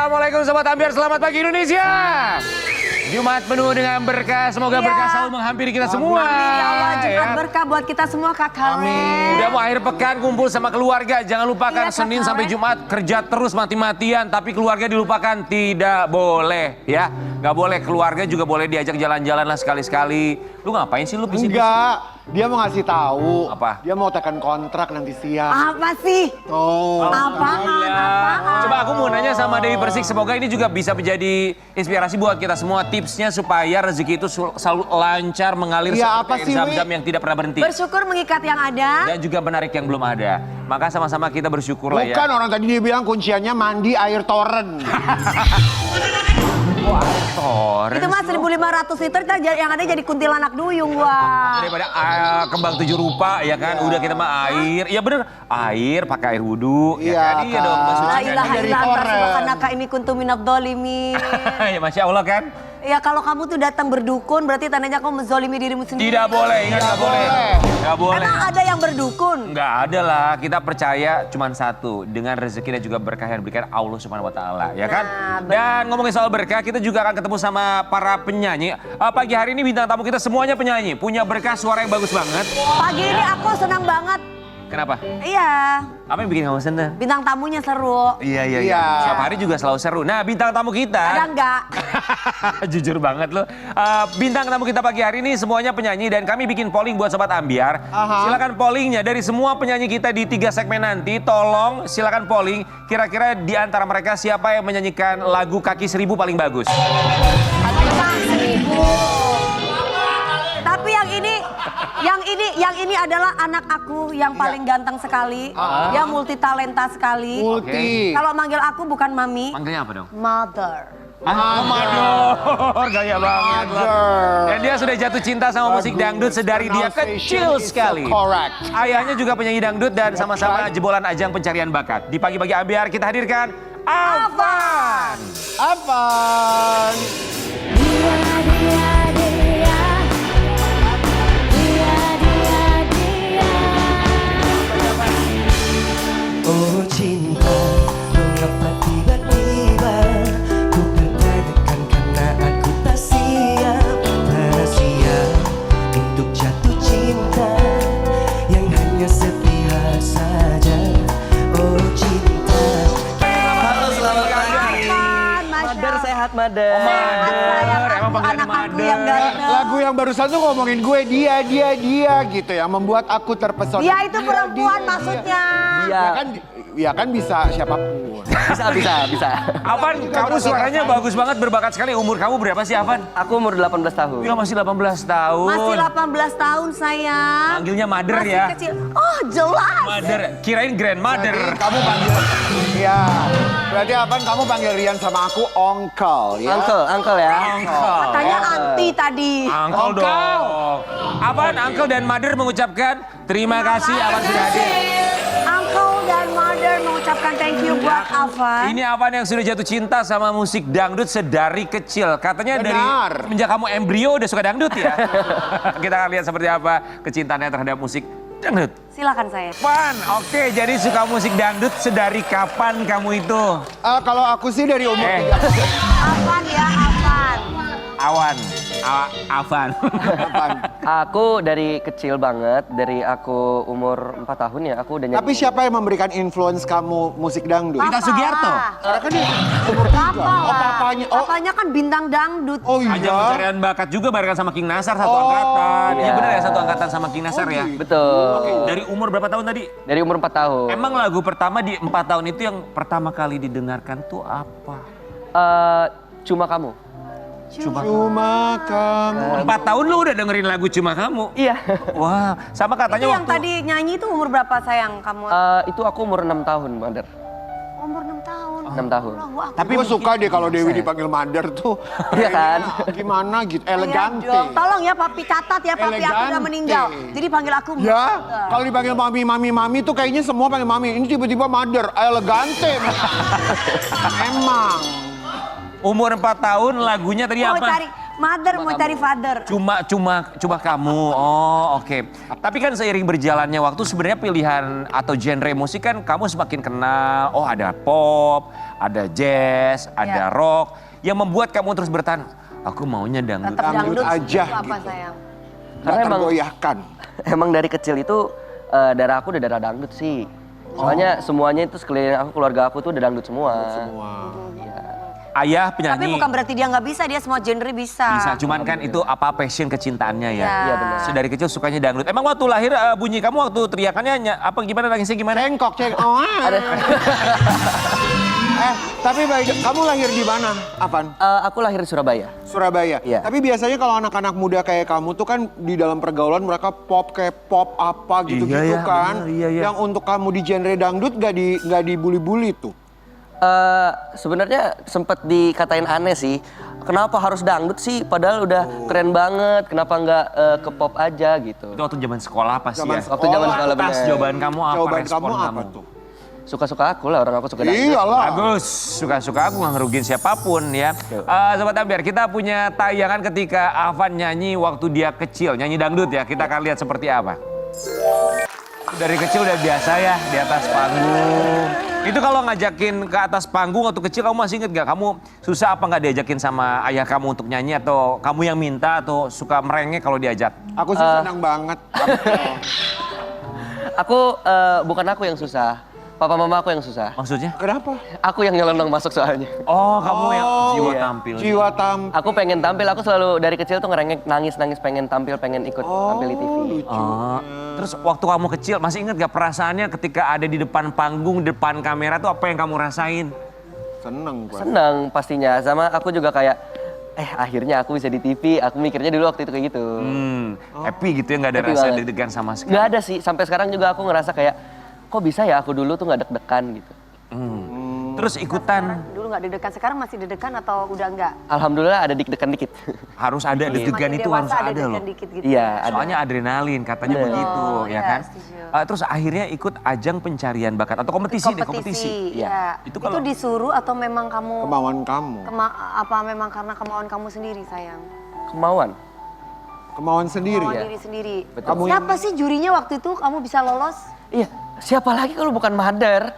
Assalamualaikum Sobat Ambiar, selamat pagi Indonesia. Jumat penuh dengan berkah, semoga berkah selalu menghampiri kita semua. Ya Allah, Jumat berkah buat kita semua Kak Kale. Udah mau akhir pekan kumpul sama keluarga, jangan lupakan Iya, Kak Senin sampai Kale. Jumat kerja terus mati-matian, tapi keluarga dilupakan, tidak boleh ya. Gak boleh, keluarga juga boleh diajak jalan-jalan lah sekali-sekali. Lu ngapain sih lu bisik-bisik? Enggak, dia mau ngasih tahu. Apa? Dia mau tekan kontrak nanti siang. Apa sih? Oh. Apaan? Coba aku mau nanya sama Dewi Persik, semoga ini juga bisa menjadi inspirasi buat kita semua. Tipsnya supaya rezeki itu selalu lancar mengalir Iya, apa seperti sih, air Wi? zam-zam yang tidak pernah berhenti. Bersyukur mengikat yang ada. Dan juga menarik yang belum ada. Maka sama-sama kita bersyukur lah ya. Bukan, orang tadi dia bilang kunciannya mandi air toren. Torrent Itu mah 1.500 liter, kita yang ada jadi kuntilanak duyung, wah. daripada kembang 7 rupa ya kan. Udah kita mah air. Iya bener, air pakai air wudhu. Iya, ya kan? Iya Kak. dong, La maksudnya. ilaha dari illa anta toren. subhanaka inni kuntu minadz dzalimin. Ya Masya Allah kan. Ya kalau kamu tuh datang berdukun berarti tandanya kamu menzolimi dirimu sendiri. Tidak boleh, ingat nggak boleh. Nggak boleh. Emang ada yang berdukun? Nggak ada lah, kita percaya cuma satu, dengan rezeki dan juga berkah yang diberikan Allah Subhanahu wa taala, ya kan? Nah, betul. Dan ngomongin soal berkah, kita juga akan ketemu sama para penyanyi. Pagi hari ini bintang tamu kita semuanya penyanyi, punya berkah, suara yang bagus banget. Pagi ini aku senang banget. Kenapa? Iya, Apa yang bikin kamu seneng? bintang tamunya seru. Iya. Iya. Setiap hari juga selalu seru. Nah, bintang tamu Kadang kita. enggak. Jujur banget loh. Bintang tamu kita pagi hari ini semuanya penyanyi dan kami bikin polling buat Sobat Ambiar. Aha. Silakan pollingnya dari semua penyanyi kita di 3 segmen nanti. Tolong silakan polling. Kira-kira di antara mereka siapa yang menyanyikan lagu Kaki Seribu paling bagus? Bintang 1.000. Tapi yang ini adalah anak aku yang paling ganteng sekali. Dia multi talenta sekali. Multi. Kalau manggil aku bukan mami, Manggilnya apa dong? mother. Amador, gaya banget. Mother. Dan dia sudah jatuh cinta sama musik Lagu dangdut sedari dia kecil pronunciation is so sekali. correct. Ayahnya juga penyanyi dangdut dan sama-sama right. jebolan ajang pencarian bakat. Di pagi-pagi Ambiar kita hadirkan Afan. Apaan? Oh cinta, mengapa tiba-tiba ku tertekan karena aku tak siap untuk jatuh cinta yang hanya sepihak saja. Oh cinta. Halo selamat pagi. Mother sehat Mother. Emang panggilannya Anak aku Mother. yang ganteng. Lagu yang barusan tuh ngomongin gue, dia gitu ya, membuat aku terpesona. Dia itu perempuan maksudnya. Ya kan bisa siapapun. Bisa. Afan, kamu suaranya bagus banget, berbakat sekali. Umur kamu berapa sih Afan? Aku umur 18 tahun. Ya masih 18 tahun. Masih 18 tahun sayang. Manggilnya Mother Masih ya. kecil. Oh jelas. Mother, kirain grandmother. Kamu panggil, ya. Berarti Apaan kamu panggil Rian sama aku Onkel ya? Uncle ya. Uncle. Katanya anti tadi. Uncle Uncle. dong. Afan, Uncle dan Mother mengucapkan terima kasih Afan sudah hadir. Uncle dan Mother mengucapkan thank you buat Afan. Ini Afan yang sudah jatuh cinta sama musik dangdut sedari kecil. Katanya Benar. dari semenjak kamu embrio udah suka dangdut ya. Kita akan lihat seperti apa kecintaannya terhadap musik dangdut. Silakan saya. Afan, oke, jadi suka musik dangdut sedari kapan kamu itu? Kalau aku sih dari umur Eh. 3. Afan ya Afan. Awan, Afan. Apaan? Aku dari kecil banget, dari aku umur 4 tahun ya, aku udah nyanyi. Tapi siapa yang memberikan influence kamu musik dangdut? Rita Sugiarto. Karena kan dia umur 3. Papa Oh lah. papanya. Oh, Papanya kan bintang dangdut. oh Ajang iya. pencarian bakat juga barengan sama King Nasar satu Oh, angkatan. Iya iya. benar ya, satu angkatan sama King Nasar ya. Betul. Dari umur berapa tahun tadi? Dari umur 4 tahun. Emang lagu pertama di 4 tahun itu yang pertama kali didengarkan tuh apa? Cuma kamu. Cuma Cuma kamu. 4 tahun lu udah dengerin lagu Cuma Kamu? Iya. Wah, sama katanya Itu yang waktu tadi nyanyi itu umur berapa sayang kamu? Itu aku umur 6 tahun, Mother. Umur 6 tahun. 6 tahun. Allahu Akbar. Tapi Gue suka deh kalau Dewi Bisa ya? dipanggil Mother tuh. Iya kan? Gimana gitu, Iya elegante. dong. Tolong ya papi catat ya papi aku udah Elegante. meninggal. Jadi panggil aku Ya, Mother. kalau dipanggil mami tuh kayaknya semua panggil mami. Ini tiba-tiba Mother, elegante. Memang. umur 4 tahun lagunya tadi Mau apa? cari mother, mau cari father. Cuma kamu. Oh, oke. Tapi kan seiring berjalannya waktu sebenarnya pilihan atau genre musik kan kamu semakin kenal. Oh, ada pop, ada jazz, ada rock. Yang membuat kamu terus bertahan, aku maunya dangdut. Tetap dangdut aja itu apa gitu. sayang? Karena tergoyahkan. Emang dari kecil itu darah aku udah darah dangdut sih. Soalnya semuanya itu sekeliling aku, keluarga aku tuh udah dangdut semua. Ayah Tapi penyanyi. bukan berarti dia nggak bisa, dia semua genre bisa. Bisa, cuman kan itu apa passion kecintaannya ya. Iya, benar. So, dari kecil sukanya dangdut. Emang waktu lahir bunyi kamu waktu teriakannya apa gimana nangisnya gimana? Cengkok. Oh, tapi baik, kamu lahir di mana, Afan? Aku lahir di Surabaya. Surabaya. Iya. Tapi biasanya kalau anak-anak muda kayak kamu tuh kan di dalam pergaulan mereka pop kayak pop apa gitu-gitu Iya, kan. bener, iya. Yang untuk kamu di genre dangdut nggak dibully-bully tuh. Sebenarnya sempat dikatain aneh sih. Kenapa harus dangdut sih? Padahal udah keren banget. Kenapa nggak ke pop aja gitu? Itu waktu zaman sekolah pasti Zaman ya. Waktu zaman sekolah, Atas bener. jawaban kamu apa, Jawaban respon kamu apa kamu? tuh? Suka-suka aku lah, orang aku suka dangdut. Iyalah. Bagus, suka-suka aku nggak ngerugin siapapun ya. Sobat Ambiar, kita punya tayangan ketika Afan nyanyi waktu dia kecil, nyanyi dangdut ya. Kita akan lihat seperti apa. Dari kecil udah biasa ya di atas panggung. Itu kalau ngajakin ke atas panggung waktu kecil kamu masih inget gak? Kamu susah apa nggak diajakin sama ayah kamu untuk nyanyi atau kamu yang minta atau suka merengek kalau diajak? Aku sih senang banget. Bukan aku yang susah. Papa mama aku yang susah. Maksudnya? Kenapa? Aku yang nyelonong masuk soalnya. Oh, kamu yang jiwa iya. tampil. Jiwa tampil. Aku pengen tampil, aku selalu dari kecil tuh ngerengek, nangis-nangis pengen tampil, pengen ikut tampil di TV. Oh, terus waktu kamu kecil masih inget gak perasaannya ketika ada di depan panggung, depan kamera tuh apa yang kamu rasain? Seneng gua. Senang pastinya, sama aku juga kayak, akhirnya aku bisa di TV, aku mikirnya dulu waktu itu kayak gitu. Happy gitu ya, nggak ada Happy rasa banget. deg-degan sama sekali. Nggak ada sih, sampai sekarang juga aku ngerasa kayak, kok bisa ya aku dulu tuh nggak deg-degan gitu. Terus ikutan, Dulu nggak deg-degan, sekarang masih deg-degan atau udah nggak? Alhamdulillah ada deg-degan dikit. harus ada deg-degan Semakin itu dewasa harus ada deg-degan loh. dikit gitu. Iya, ada. Soalnya adrenalin katanya Bener. begitu ya Iya, kan. setuju. Terus akhirnya ikut ajang pencarian bakat atau kompetisi deh, kompetisi. Iya. Itu Itu, kalau- disuruh atau memang kamu Kemauan kamu. apa memang karena kemauan kamu sendiri sayang? Kemauan. Kemauan sendiri Kemauan ya. diri sendiri. Betul. Kamu yang- Siapa sih jurinya waktu itu kamu bisa lolos? Iya, siapa lagi kalau bukan Mother?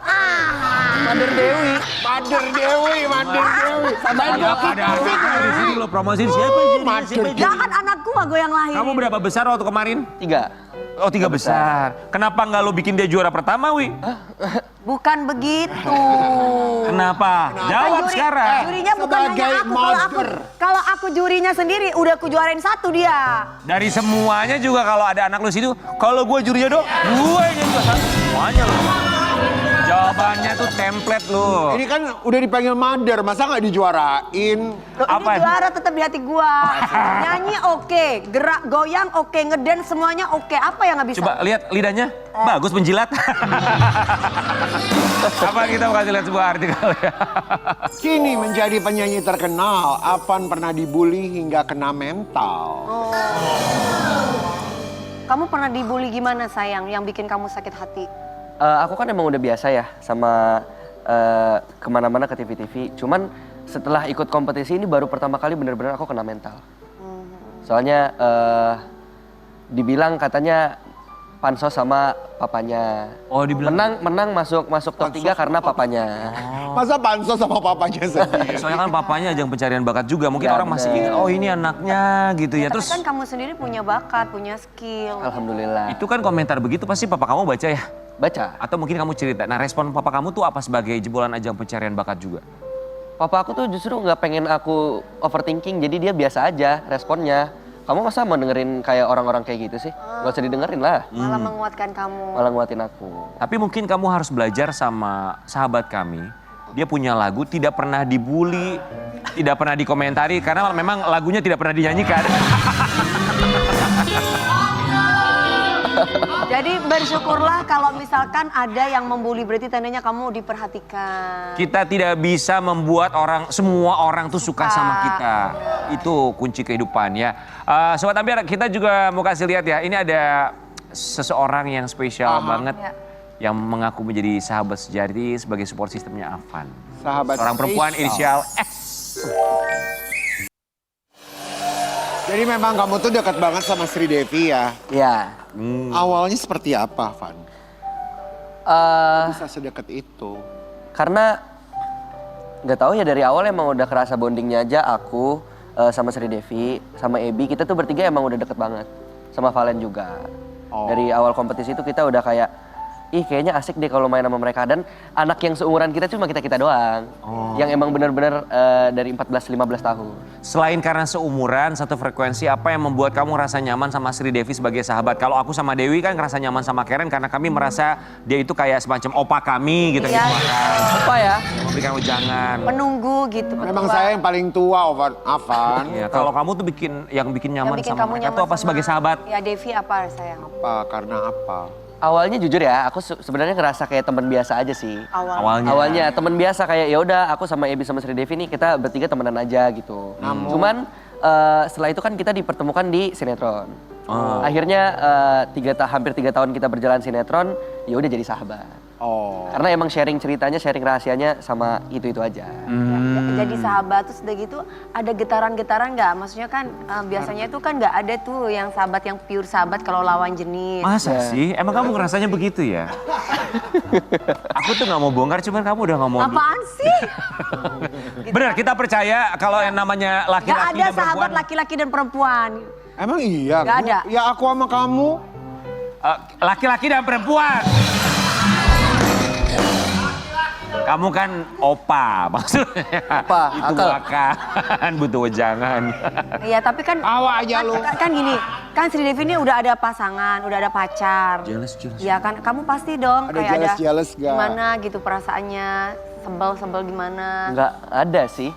Mother Dewi. Mother Dewi. Ada di sini lo promosi siapa jurinya? Jangan anak gua yang lahir. Kamu berapa besar waktu kemarin? 3. Oh 3 besar. Kenapa nggak lo bikin dia juara pertama, Wi? Bukan begitu. Kenapa? Jawab Juri- sekarang. Jurinya bukan hanya Sebagai aku. Kalau aku jurinya sendiri udah aku juarain 1 dia. Dari semuanya juga kalau ada anak lu situ, kalau gue jurinya dong, gue yang juga semuanya lu. Jawabannya tuh template lu. Ini kan udah dipanggil Mother, masa nggak dijuarain? Loh, Apa? ini juara tetap di hati gua. Nyanyi oke, gerak goyang oke, ngedance semuanya oke. Apa yang nggak bisa? Coba lihat lidahnya, bagus penjilat. Apa kita mau kasih lihat sebuah artikel ya? Kini menjadi penyanyi terkenal, Afan pernah dibully hingga kena mental. Kamu pernah dibully gimana sayang yang bikin kamu sakit hati? Aku kan emang udah biasa ya sama kemana-mana ke TV-TV. Cuman setelah ikut kompetisi ini baru pertama kali bener-bener aku kena mental. Soalnya dibilang katanya pansos sama papanya. Oh, dibilang. Menang masuk top 3 karena papanya. Masa pansos sama papanya sendiri? Soalnya kan papanya ajang pencarian bakat juga. Mungkin Ya, orang masih bener. ingat, oh ini anaknya gitu ya. Tapi Terus kan kamu sendiri punya bakat, punya skill. Alhamdulillah. itu kan komentar begitu pasti papa kamu baca ya? Baca. Atau mungkin kamu cerita. Nah respon papa kamu tuh apa sebagai jebolan ajang pencarian bakat juga? Papa aku tuh justru nggak pengen aku overthinking, jadi dia biasa aja responnya. Kamu masa mau dengerin kayak orang-orang kayak gitu sih? Gak usah didengerin lah. Malah menguatkan kamu. Malah nguatin aku. Tapi mungkin kamu harus belajar sama sahabat kami. Dia punya lagu tidak pernah dibully, tidak pernah dikomentari karena memang lagunya tidak pernah dinyanyikan. Jadi bersyukurlah kalau misalkan ada yang membuli, berarti tandanya kamu diperhatikan. Kita tidak bisa membuat semua orang tuh suka sama kita. Itu kunci kehidupan ya. Sobat Ambiar, kita juga mau kasih lihat ya. Ini ada seseorang yang spesial banget. Ya. Yang mengaku menjadi sahabat sejati sebagai support sistemnya Afan. Sahabat Seorang perempuan inisial X. Jadi memang kamu tuh dekat banget sama Sri Devi ya. Ya. Awalnya seperti apa, Van? eh Bisa sedekat itu. karena Nggak tahu ya, dari awal emang udah kerasa bondingnya aja aku sama Sri Devi, sama Ebi, kita tuh bertiga emang udah deket banget. Sama Valen juga. Dari awal kompetisi itu kita udah kayak, ih kayaknya asik deh kalau main sama mereka. Dan anak yang seumuran kita cuma kita-kita doang. Yang emang bener-bener dari 14-15 tahun. Selain karena seumuran, satu frekuensi, apa yang membuat kamu rasa nyaman sama Sri Devi sebagai sahabat? Kalau aku sama Dewi kan ngerasa nyaman sama Karen karena kami merasa dia itu kayak semacam opa kami gitu. Iya. Apa ya? Yang memberikan ujangan. Penunggu gitu. Memang petua. saya yang paling tua, Afan. Iya, kalau kamu tuh yang bikin nyaman Yang bikin sama kamu mereka nyaman tuh apa sama- sebagai sahabat? Ya Devi apa sayang? Apa? Karena apa? Awalnya jujur ya, aku sebenarnya ngerasa kayak teman biasa aja sih. Awal. Awalnya teman biasa kayak ya udah aku sama Ebi sama Sri Devi nih kita bertiga temenan aja gitu. Cuman setelah itu kan kita dipertemukan di sinetron. Akhirnya hampir 3 tahun kita berjalan sinetron, ya udah jadi sahabat. Karena emang sharing ceritanya, sharing rahasianya sama itu aja. Jadi sahabat terus udah gitu ada getaran-getaran nggak? Maksudnya kan biasanya itu kan nggak ada tuh yang sahabat yang pure sahabat kalau lawan jenis. Masa sih? Emang kamu ngerasanya begitu ya? Aku tuh nggak mau bongkar, cuman kamu udah ngomong. Apaan sih? Benar, kita percaya kalau yang namanya Gak laki-laki ada dan sahabat perempuan. laki-laki dan perempuan. Emang iya? Nggak ada. Ya aku sama kamu. Laki-laki dan perempuan. Kamu kan opa maksudnya. Opa, Itu akal. kan butuh wejangan. Iya tapi kan Awa aja lu. kan gini, kan Sri Devi ini udah ada pasangan, udah ada pacar. Jealous. Iya kan, kamu pasti dong Ada kayak jealous ada gak? gimana gitu perasaannya, sebel gimana. Nggak ada sih,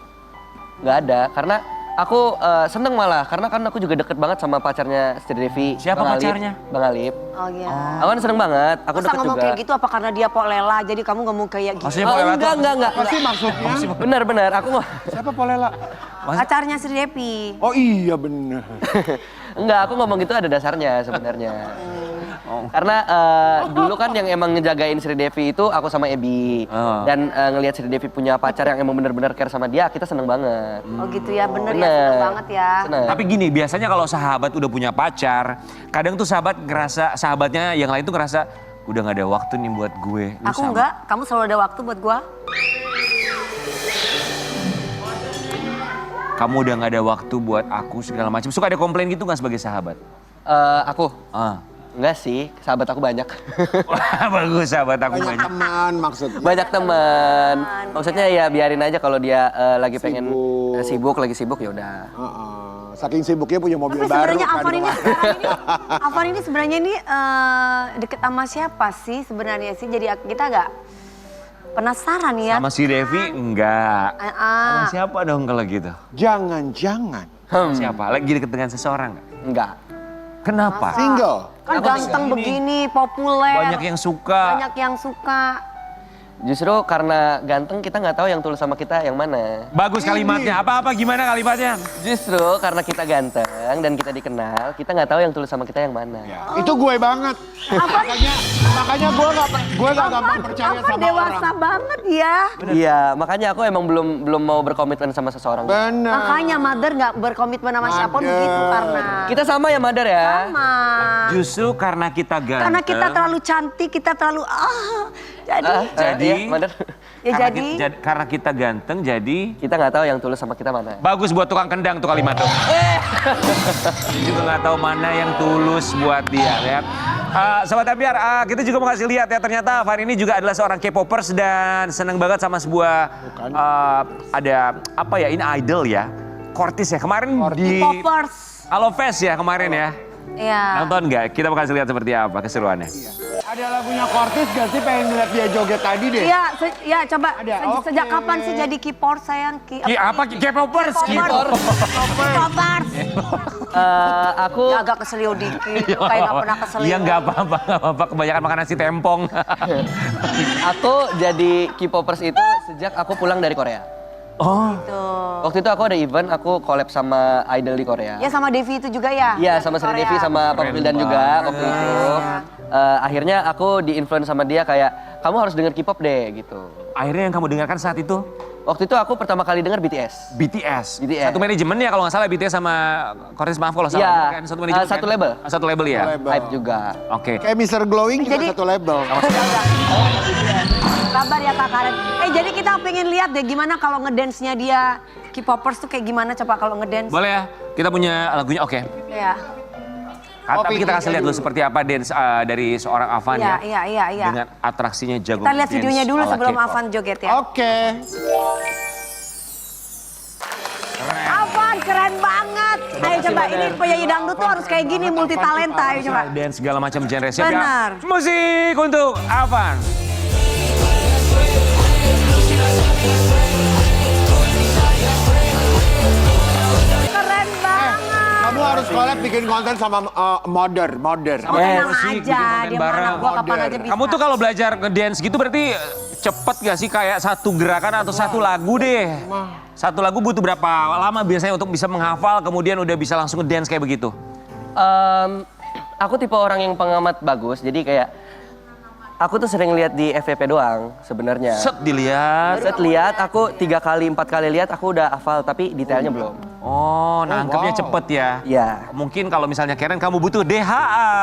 nggak ada. Karena aku seneng malah, karena kan aku juga deket banget sama pacarnya Sri Devi. Siapa Bang Alip. pacarnya? Bang Alip. Oh iya. Aku kan seneng banget, aku Masa deket ngomong juga. kayak gitu apa karena dia Polela jadi kamu ngomong kayak gitu? Maksudnya Oh, Polela tuh enggak. Apa sih maksudnya? Benar, aku nggak. Siapa Polela? Pacarnya Sri Devi. Oh iya bener. Enggak, aku ngomong gitu ada dasarnya sebenarnya. Karena dulu kan yang emang ngejagain Sri Devi itu aku sama Ebi. Dan ngelihat Sri Devi punya pacar yang emang bener-bener care sama dia, kita seneng banget. Oh gitu ya, bener ya, Bener. seneng banget ya. Seneng. Tapi gini, biasanya kalau sahabat udah punya pacar, kadang tuh sahabatnya yang lain tuh ngerasa udah nggak ada waktu nih buat gue. Lu Aku sama- enggak, kamu selalu ada waktu buat gua. Kamu udah nggak ada waktu buat aku segala macam. Suka ada komplain gitu nggak sebagai sahabat? Aku enggak sih, sahabat aku banyak. Wah, bagus sahabat aku Banyak banyak. teman maksudnya. Banyak teman. Maksudnya ya biarin aja kalau dia lagi pengen Sibuk. lagi sibuk ya udah. Saking sibuknya punya mobil Tapi baru. sebenarnya kan, Afan ini Pak. sekarang ini, Afan ini sebenarnya ini deket sama siapa sih sebenarnya sih? Jadi kita agak penasaran ya. Sama si Devi enggak. Sama Ah. siapa dong kalau gitu? Jangan-jangan. Siapa? Lagi deket dengan seseorang nggak? Enggak. Kenapa? Single. Kan ganteng begini, populer. Banyak yang suka. Banyak yang suka. Justru karena ganteng kita nggak tahu yang tulus sama kita yang mana. Bagus kalimatnya. Apa-apa gimana kalimatnya? Justru karena kita ganteng dan kita dikenal, kita nggak tahu yang tulus sama kita yang mana. Itu gue banget. Makanya gue gak gampang percaya Apa sama dewasa orang. banget ya. Iya, makanya aku emang belum mau berkomitmen sama seseorang. Bener. Makanya Mother nggak berkomitmen sama siapapun Mother. begitu karena. Kita sama ya, Madar ya? Sama. Justru karena kita ganteng. Karena kita terlalu cantik, kita terlalu jadi. Jadi- Iya, Madar. Ya Karena jadi. karena kita ganteng jadi Kita nggak tahu yang tulus sama kita mana. bagus buat tukang kendang tuh kalimat tuh. Dia juga nggak tahu mana yang tulus buat dia ya. Sobat Ambiar, kita juga mau kasih lihat ya ternyata Van ini juga adalah seorang K-popers dan seneng banget sama sebuah ada apa ya ini idol ya. Kortis ya kemarin di Poppers. Halo Fest ya kemarin ya. Iya. Nonton nggak? Kita mau kasih lihat seperti apa keseruannya. Ada lagunya Kortis gak sih pengen ngeliat dia joget tadi deh? Iya, ya coba. Ada, Sejak oke. kapan sih jadi keyboard sayang? Apa K-popers? K-popers. Aku Ya agak keselio dikit, kayak gak pernah keselio. Iya nggak apa-apa, nggak apa-apa. Kebanyakan makan nasi tempong. aku jadi K-popers itu sejak aku pulang dari Korea. Oh, Tuh. Waktu itu aku ada event, aku collab sama idol di Korea. Ya sama Devi itu juga ya? Iya, sama Sri Devi sama Papa Keren Wildan juga banget. waktu itu. Akhirnya aku di-influence sama dia kayak, kamu harus denger K-pop deh gitu. akhirnya yang kamu dengarkan saat itu Waktu itu aku pertama kali denger BTS. BTS. BTS. Satu manajemen ya kalau nggak salah BTS sama Kortis maaf kalau salah. Iya, Kan? Satu manajemen. satu kan? label. Satu label ya. Label. Hype juga. Oke. Kayak Mr. Glowing juga Jadi- satu label. Sabar ya Kak Karen. Jadi kita pengen lihat deh gimana kalau ngedance-nya dia K-popers tuh kayak gimana coba kalau ngedance. Boleh ya? Kita punya lagunya, oke. Iya. Tapi kita kasih lihat dulu seperti apa dance dari seorang Avan ya. Iya. Dengan atraksinya jago Kita lihat dance videonya dulu ala sebelum K-pop. Avan joget ya. Oke. Avan keren banget. Ayo coba ini penyanyi dangdut tuh harus kayak gini multi talenta. Ayo coba. Dance segala macam genre. Siap Benar. ya? Musik untuk Avan. Keren banget. Kamu harus collab bikin konten sama modern. Oh, tenang musik, bikin aja, konten dia bareng. mana gua kapan aja bisa. Kamu tuh kalau belajar ngedance gitu berarti cepet gak sih kayak satu gerakan atau satu lagu deh? Satu lagu butuh berapa lama biasanya untuk bisa menghafal kemudian udah bisa langsung ngedance kayak begitu? Aku tipe orang yang pengamat bagus, jadi kayak aku tuh sering lihat di FYP doang sebenarnya. Set dilihat. Set lihat, aku 3 kali 4 kali lihat aku udah hafal tapi detailnya belum. Oh, nangkepnya wow. cepet ya? Iya. Mungkin kalau misalnya Karen kamu butuh DHA.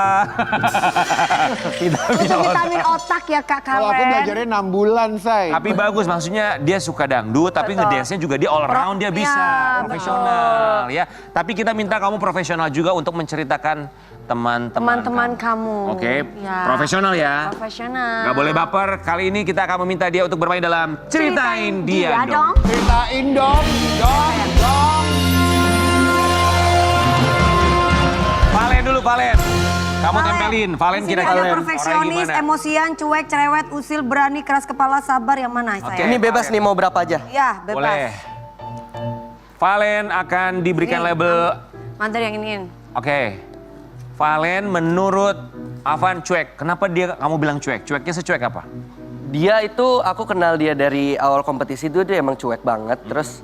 Tidak Itu vitamin otak ya Kak Karen. Kalau aku belajarnya 6 bulan, say. Tapi bagus, maksudnya dia suka dangdut, tapi ngedance-nya juga dia all around dia bisa, Iya, profesional ya. Tapi kita minta kamu profesional juga untuk menceritakan teman-teman kamu. Oke, Ya. profesional ya. Profesional. Gak boleh baper, kali ini kita akan meminta dia untuk bermain dalam Ceritain Dia Dong. Ceritain dong. Valen dulu, Valen. Kamu tempelin, Valen Di sini kira-kira ada orangnya perfeksionis, gimana? emosian, cuek, cerewet, usil, berani, keras kepala, sabar, yang mana Oke. saya? Ini bebas nih mau berapa aja. Ya, bebas. Boleh. Valen akan diberikan Ini, label, Mantar yang iniin. oke. Valen menurut Avan cuek. Kenapa kamu bilang cuek? Cueknya secuek apa? Dia itu aku kenal dia dari awal kompetisi itu dia emang cuek banget. Terus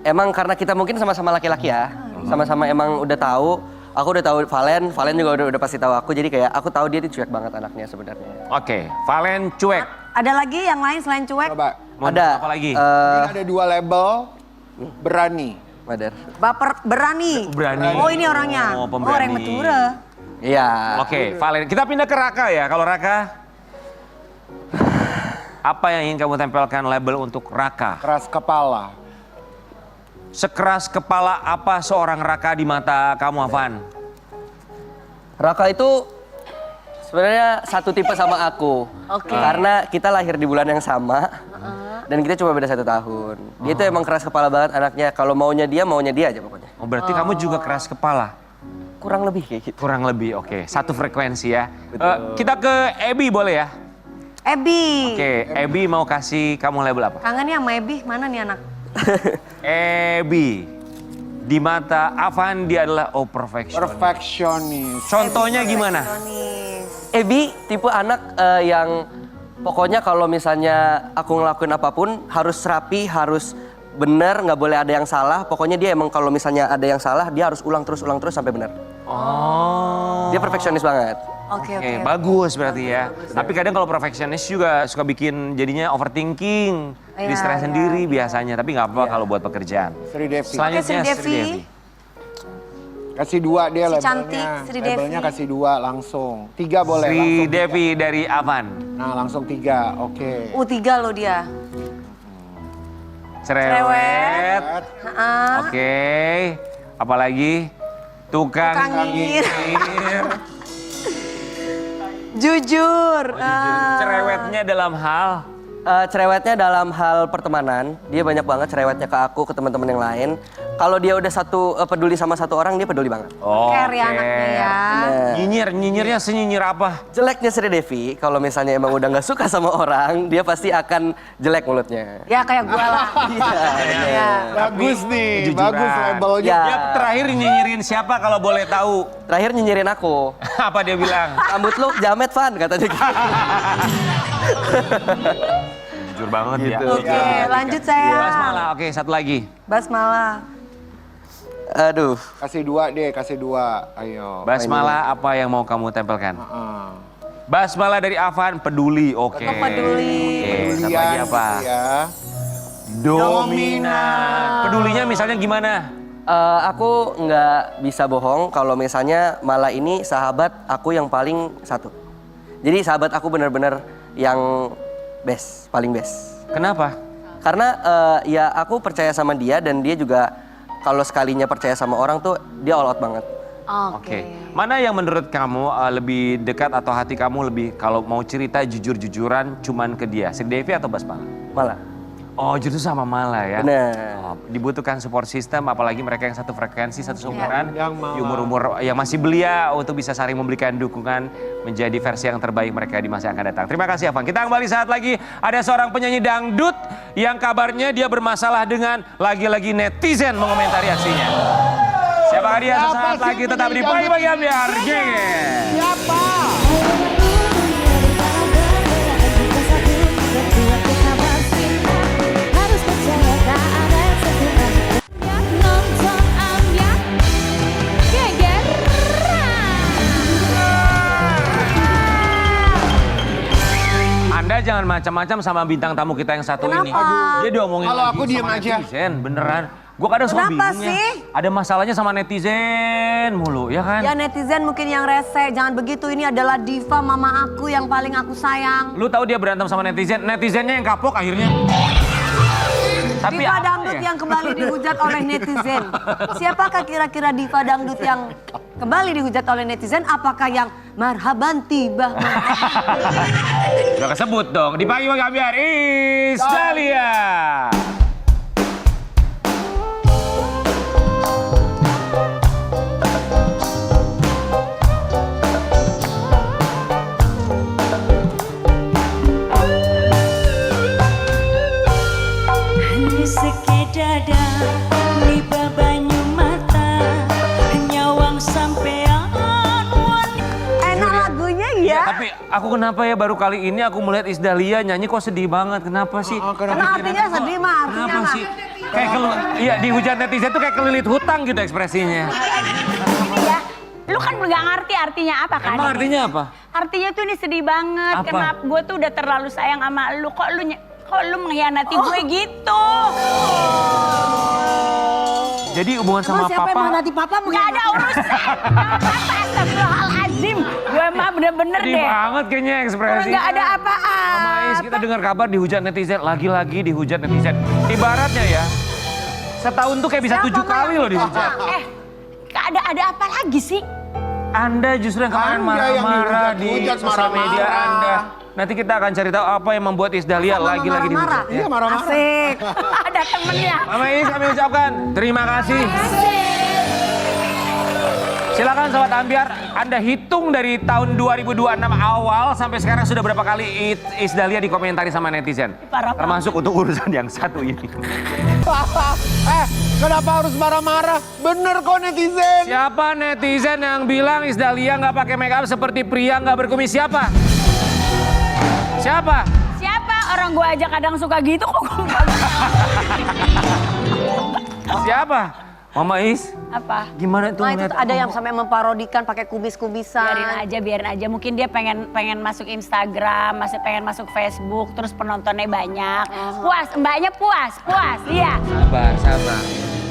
emang karena kita mungkin sama-sama laki-laki ya, sama-sama emang udah tahu. Aku udah tahu Valen juga udah pasti tahu aku. Jadi kayak aku tahu dia itu cuek banget anaknya sebenarnya. Oke, Valen cuek. Ada lagi yang lain selain cuek? Coba. Mau Ada. apa lagi? Ini ada 2 label. Berani. Madar. Baper, berani. Berani. Oh ini orangnya. Oh, Oh, pemberani. orang Matura. Iya. Oke, Valen. Kita pindah ke Raka ya. Kalau Raka, apa yang ingin kamu tempelkan label untuk Raka? Keras kepala. Sekeras kepala apa seorang Raka di mata kamu, Avan? Raka itu sebenarnya satu tipe sama aku. Oke. Karena kita lahir di bulan yang sama. Dan kita cuma beda 1 tahun. Dia tuh emang keras kepala banget anaknya. Kalau maunya dia aja pokoknya. Oh, berarti kamu juga keras kepala? Kurang lebih kayak gitu. Kurang lebih, oke. Satu frekuensi ya. Kita ke Ebi boleh ya? Ebi. Oke, Ebi mau kasih kamu label apa? Kangen ya sama Ebi? Mana nih anak? Ebi. Di mata Avan dia adalah perfectionist. Perfeksionis. Contohnya gimana? Perfeksionis. Ebi tipe anak yang pokoknya kalau misalnya aku ngelakuin apapun harus rapi, harus bener, nggak boleh ada yang salah. Pokoknya dia emang kalau misalnya ada yang salah dia harus ulang terus sampai benar. Oh. Dia perfeksionis banget. Oke, Oke, oke. bagus berarti ya. Tapi kadang kalau perfeksionis juga suka bikin jadinya overthinking, Iya, distress iya, sendiri biasanya. Tapi nggak apa kalau buat pekerjaan. Sri Devi. Selanjutnya Oke, Sri Sri Devi. Devi. Kasih 2 dia Si labelnya. cantik, Sri Devi. Labelnya kasih 2 langsung. 3 boleh Sri langsung. Devi dari Avan. Nah langsung 3, oke. U3 loh dia. Cerewet. Heeh. Oke. Apalagi? Tukang Tukang nyinyir. nyinyir. Jujur. Cerewetnya dalam hal. Cerewetnya dalam hal pertemanan, dia banyak banget cerewetnya ke aku, ke teman-teman yang lain. Kalau dia udah peduli sama satu orang, dia peduli banget. Oh, Care ya anaknya ya. Nyinyirnya senyinyir apa? Jeleknya Sri Devi, kalau misalnya emang udah nggak suka sama orang, dia pasti akan jelek mulutnya. Ya kayak gue lah. Iya. Bagus nih, kejujuran. bagus labelnya. Ya. Ya, terakhir nyinyirin siapa kalau boleh tahu? Terakhir nyinyirin aku. Apa dia bilang? Rambut lu jamet, Van, katanya gitu. Jujur banget ya. Oke, lanjut saya. Basmala, oke satu lagi. Basmala. Aduh. Kasih 2 deh, kasih 2. Ayo. Basmala apa yang mau kamu tempelkan? Heeh. Basmala dari Avan, peduli, oke. Peduli. Oke, satu lagi apa? Ya. Dominan. Pedulinya misalnya gimana? Aku nggak bisa bohong kalau misalnya malah ini sahabat aku yang paling satu. Jadi sahabat aku bener-bener yang best, paling best. Kenapa? Karena ya aku percaya sama dia dan dia juga kalau sekalinya percaya sama orang tuh dia all out banget. Oke. Mana yang menurut kamu lebih dekat atau hati kamu lebih kalau mau cerita jujur-jujuran cuman ke dia? Si Devi atau Bas Mala? Malah. Oh justru sama Mala ya? Bener. Oh, dibutuhkan support system apalagi mereka yang satu frekuensi, satu seumuran. Yang Mala. Di umur-umur yang masih belia untuk bisa saling memberikan dukungan menjadi versi yang terbaik mereka di masa yang akan datang. Terima kasih Avan. Kita kembali saat lagi ada seorang penyanyi dangdut yang kabarnya dia bermasalah dengan lagi-lagi netizen mengomentari aksinya. Siapa dia sesaat lagi tetap di Pagi-Pagi Ambiar. Siapa? Anda jangan macam-macam sama bintang tamu kita yang satu ini. Kenapa? Dia diomongin Kalau lagi aku diem sama aja. netizen, beneran. Gue kadang suka Kenapa bingung ya. sih? Ada masalahnya sama netizen mulu, ya kan? Ya netizen mungkin yang rese, jangan begitu. Ini adalah diva mama aku yang paling aku sayang. Lu tahu dia berantem sama netizen, netizennya yang kapok akhirnya. Tapi Diva apa dangdut ya? yang kembali dihujat oleh netizen. Siapakah kira-kira diva dangdut yang kembali dihujat oleh netizen? Apakah yang marhaban tiba? Udah kesebut dong, di Pagi-Pagi Ambiar, Iis Dahlia. Hanya sekedada liba banyu mata nyawang sampean Enak lagunya ya. Tapi aku kenapa ya baru kali ini aku melihat Iis Dahlia nyanyi kok sedih banget. Kenapa sih? Karena artinya sedih mah, artinya Kenapa mah. sih? Kayak iya dihujat netizen tuh kayak kelilit hutang gitu ekspresinya. ya. Lu kan nggak ngerti artinya apa kan? Emang artinya apa? Artinya tuh ini sedih banget. Apa? Kenapa gue tuh udah terlalu sayang sama lu. Kok lu mengkhianati gue gitu? Jadi hubungan sama Siapa yang papa. mengkhianati papa? Gak ada urusan. Astagfirullahaladzim. Gue mah bener-bener Sedih deh. banget kayaknya ekspresi. Gak ada apa-apa. Mama Iis, kita dengar kabar dihujat netizen, lagi-lagi dihujat netizen. Ibaratnya ya, setahun tuh kayak bisa 7 kali loh dihujat. Ada apa lagi sih? Anda justru yang kemarin Anda yang marah-marah di dihujat, sosial media marah-marah. Anda. Nanti kita akan cari tahu apa yang membuat Iis Dahlia lagi-lagi dihujat. Iya marah-marah. Asik. Ada temennya. Mama Iis kami ucapkan terima kasih. Silakan Sobat Ambiar, Anda hitung dari tahun 2026 awal sampai sekarang sudah berapa kali Iis Dahlia dikomentari sama netizen? Parah banget. Termasuk untuk urusan yang satu ini. Kenapa harus marah-marah? Bener kok netizen. Siapa netizen yang bilang Iis Dahlia nggak pakai make up seperti pria nggak berkumis? Siapa? Siapa? Siapa? Orang gue aja kadang suka gitu kok. Siapa? Mama Iis, Apa? gimana tuh Nah itu ngeliat- tuh ada yang sampai memparodikan pakai kumis-kumisan. Biarin aja. Mungkin dia pengen masuk Instagram, masih pengen masuk Facebook, terus penontonnya banyak. Puas, mbaknya puas, iya. Sabar.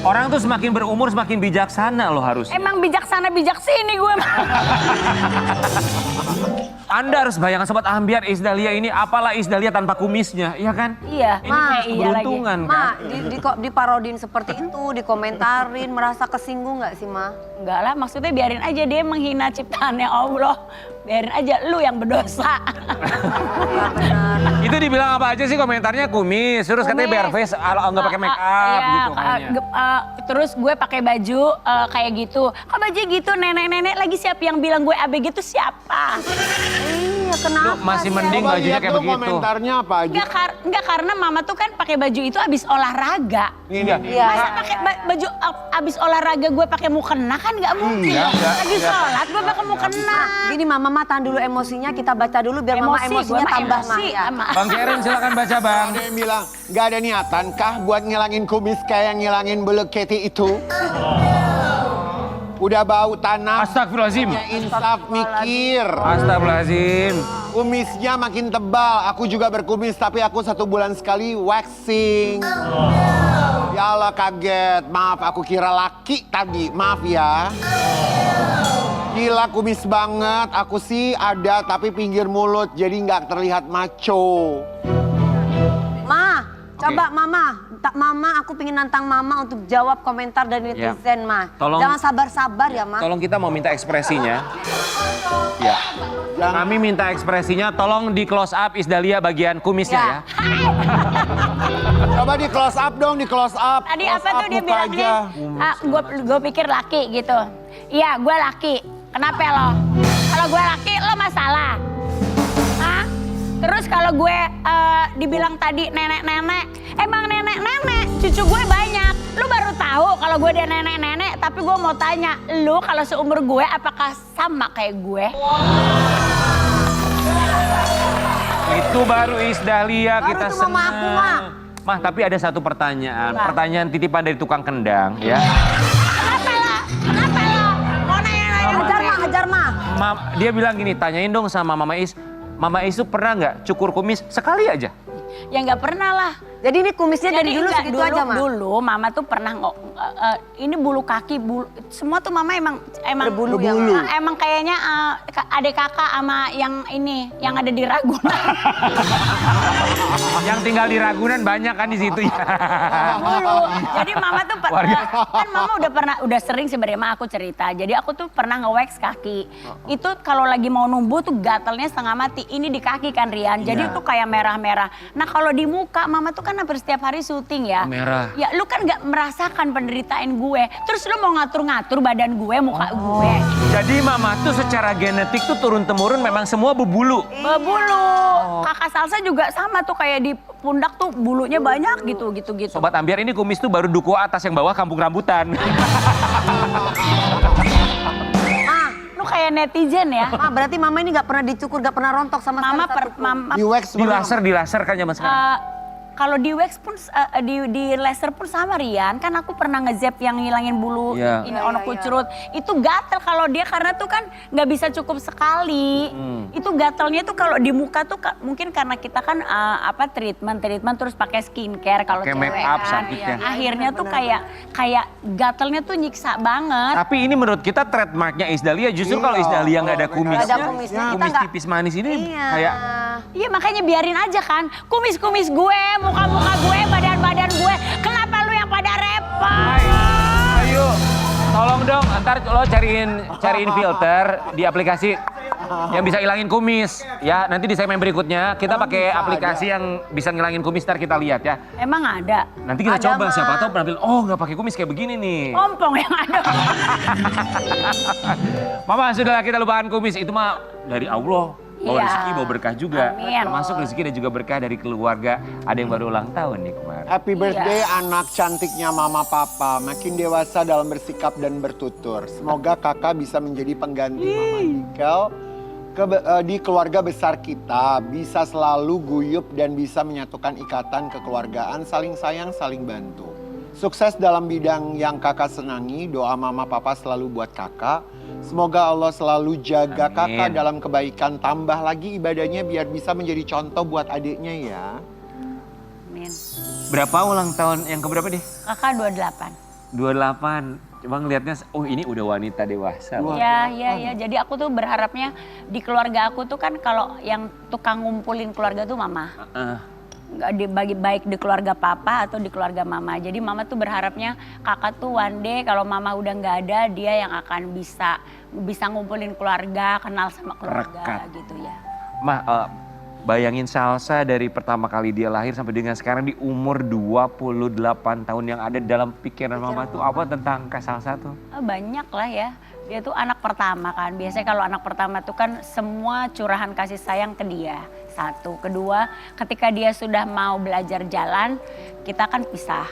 Orang tuh semakin berumur semakin bijaksana loh harus. Emang bijaksana bijak sini gue. Anda harus bayangkan Sobat Ambiar, Iis Dahlia ini apalah Iis Dahlia tanpa kumisnya, iya kan? Iya. Ini Ma, kayak iya lagi. keberuntungan kan? Ma, diparodin seperti itu, dikomentarin, merasa kesinggung nggak sih, Ma? Enggak lah, maksudnya biarin aja dia menghina ciptaannya Allah. Biarin aja lu yang berdosa. Iya benar. Itu dibilang apa aja sih komentarnya kumis, terus katanya bare face, nggak pakai make up gitu kayaknya. Terus gue pakai baju kayak gitu. Kok baju gitu nenek-nenek lagi siapa yang bilang gue ABG itu siapa? Iya, Lu kenapa? masih sih? mending Coba bajunya lihat kayak tuh begitu. komentarnya apa aja. Enggak karena mama tuh kan pakai baju itu abis olahraga. Iya. Iya, Masa iya, pakai baju abis olahraga gue pakai mukena kan nggak mungkin. Iya, enggak, Lagi enggak. sholat gue pakai mukena. Gini Mama tahan dulu emosinya, kita baca dulu biar Mama Gue emosinya mah tambah emosi Maya. sama. Bang Karen silakan baca Bang. Ada yang bilang, gak ada niatan kah buat ngilangin kumis kayak ngilangin bulu keti itu? Udah bau tanah, Astagfirullahaladzim. ya insaf mikir. Astagfirullahaladzim. Kumisnya makin tebal, aku juga berkumis tapi aku 1 bulan sekali waxing. Ya Allah kaget, maaf aku kira laki tadi, maaf ya. Gila kumis banget, aku sih ada tapi pinggir mulut jadi nggak terlihat maco. Coba Mama, aku pengen nantang Mama untuk jawab komentar dari netizen, Ma. Tolong- Jangan sabar-sabar ya, Ma. Tolong kita mau minta ekspresinya. Ya. Kami minta ekspresinya, tolong di close up Isdalia bagian kumisnya ya. Coba di close up dong, di close up. Tadi Close apa up tuh dia muka bilangnya? Gue pikir laki gitu. Iya, gue laki. Kenapa lo? Kalau gue laki, lo masalah. Hah? Terus kalau gue dibilang tadi nenek-nenek, emang nenek-nenek, cucu gue banyak. Lu baru tahu kalau gue dia nenek-nenek, tapi gue mau tanya, lu kalau seumur gue apakah sama kayak gue? Itu baru Isdalia, Baru kita itu Mama senang. aku, Ma. Mah, tapi ada satu pertanyaan. Apa? Pertanyaan titipan dari tukang kendang ya. Kenapa lo? Kenapa lo? Mau nanya-nanya Hajar, Ma. Dia bilang gini, tanyain dong sama Mama Is. Mama Is tuh pernah nggak cukur kumis sekali aja? Ya nggak pernah lah. Jadi ini kumisnya dari dulu enggak, segitu aja, Ma. Dulu mama tuh pernah ini bulu kaki, semua tuh mama emang Berbulu ya, Berbulu. Ma. emang kayaknya adik kakak sama yang ini yang ada di Ragunan. Yang tinggal di Ragunan banyak kan di situ ya. Dulu. Jadi mama tuh kan mama udah sering sebenarnya Ma aku cerita. Jadi aku tuh pernah nge-wax kaki. Itu kalau lagi mau numbuh tuh gatalnya setengah mati. Ini di kaki kan Rian. Jadi tuh kayak merah-merah. Nah kalau di muka mama tuh kan hampir setiap hari syuting ya. Merah. Ya lu kan gak merasakan penderitaan gue. Terus lu mau ngatur-ngatur badan gue, muka gue. Jadi Mama tuh secara genetik tuh turun-temurun memang semua berbulu. Bebulu. Kakak Salsa juga sama tuh kayak di pundak tuh bulunya banyak gitu. Sobat Ambiar, ini kumis tuh baru duku atas, yang bawah kampung rambutan. Lu kayak netizen ya. Ma, berarti Mama ini gak pernah dicukur, gak pernah rontok sama Mama sekali. mama Di wax Di belum? laser kan zaman sekarang. kalau di wax pun di laser pun sama Rian, kan aku pernah ngezap yang ngilangin bulu Iya. ini ono kucurut. Itu gatel kalau dia karena tuh kan nggak bisa cukup sekali. Itu gatelnya tuh kalau di muka tuh mungkin karena kita kan treatment terus pakai skincare kalau Pakai cewek make up kan. sakitnya. Akhirnya tuh kayak gatelnya tuh nyiksa banget. Tapi ini menurut kita trademarknya Isdalia, justru kalau Isdalia nggak ada kumisnya. Nggak ada kumisnya, kita Kumis nggak- tipis manis ini Iya. kayak Iya makanya biarin aja kan, kumis-kumis gue, muka-muka gue, badan-badan gue, kenapa lu yang pada repot? Ayo, tolong dong, ntar lo cariin filter di aplikasi yang bisa hilangin kumis. Ya, nanti di segmen berikutnya kita pakai aplikasi yang bisa ngilangin kumis, ntar kita lihat ya. Emang ada? Nanti kita Ada, coba, Ma. siapa tahu penampil, oh nggak pakai kumis kayak begini nih. Ompong yang ada. Mama, sudahlah kita lupakan kumis, itu mah dari Allah. Bawa Iya. rezeki, bawa berkah juga. Amin. Termasuk rezeki dan juga berkah dari keluarga. Ada yang baru ulang tahun nih kemarin. Happy birthday anak cantiknya mama papa. Makin dewasa dalam bersikap dan bertutur. Semoga kakak bisa menjadi pengganti mama Nikel di keluarga besar kita. Bisa selalu guyup dan bisa menyatukan ikatan kekeluargaan, saling sayang, saling bantu. Sukses dalam bidang yang kakak senangi. Doa mama papa selalu buat kakak. Semoga Allah selalu jaga Amin. kakak dalam kebaikan. Tambah lagi ibadahnya biar bisa menjadi contoh buat adiknya ya. Amin. Berapa ulang tahun yang keberapa deh? Kakak 28. 28. Coba ngelihatnya, oh ini udah wanita dewasa. loh. Iya. Jadi aku tuh berharapnya di keluarga aku tuh kan kalau yang tukang ngumpulin keluarga tuh mama. Nggak dibagi baik di keluarga papa atau di keluarga mama. Jadi mama tuh berharapnya kakak tuh one day kalau mama udah nggak ada, dia yang akan bisa ngumpulin keluarga, kenal sama keluarga Rekat. gitu ya. Mah, bayangin Salsa dari pertama kali dia lahir sampai dengan sekarang di umur 28 tahun, yang ada dalam pikiran Mama tuh apa tentang Kak Salsa tuh? Banyak lah ya. Dia tuh anak pertama kan. Biasanya kalau anak pertama tuh kan semua curahan kasih sayang ke dia. Satu. Kedua, ketika dia sudah mau belajar jalan, kita kan pisah.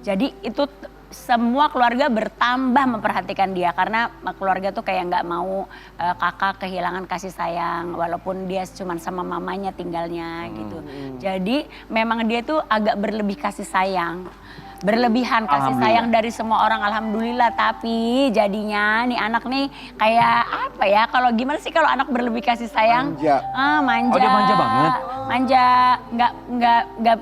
Jadi itu semua keluarga bertambah memperhatikan dia. Karena keluarga tuh kayak nggak mau kakak kehilangan kasih sayang. Walaupun dia cuma sama mamanya tinggalnya gitu. Jadi memang dia tuh agak berlebih kasih sayang. Berlebihan kasih sayang dari semua orang, alhamdulillah. Tapi jadinya nih anak nih kayak apa ya, kalau gimana sih kalau anak berlebih kasih sayang? Manja. Manja. Oh, dia manja banget? Manja, nggak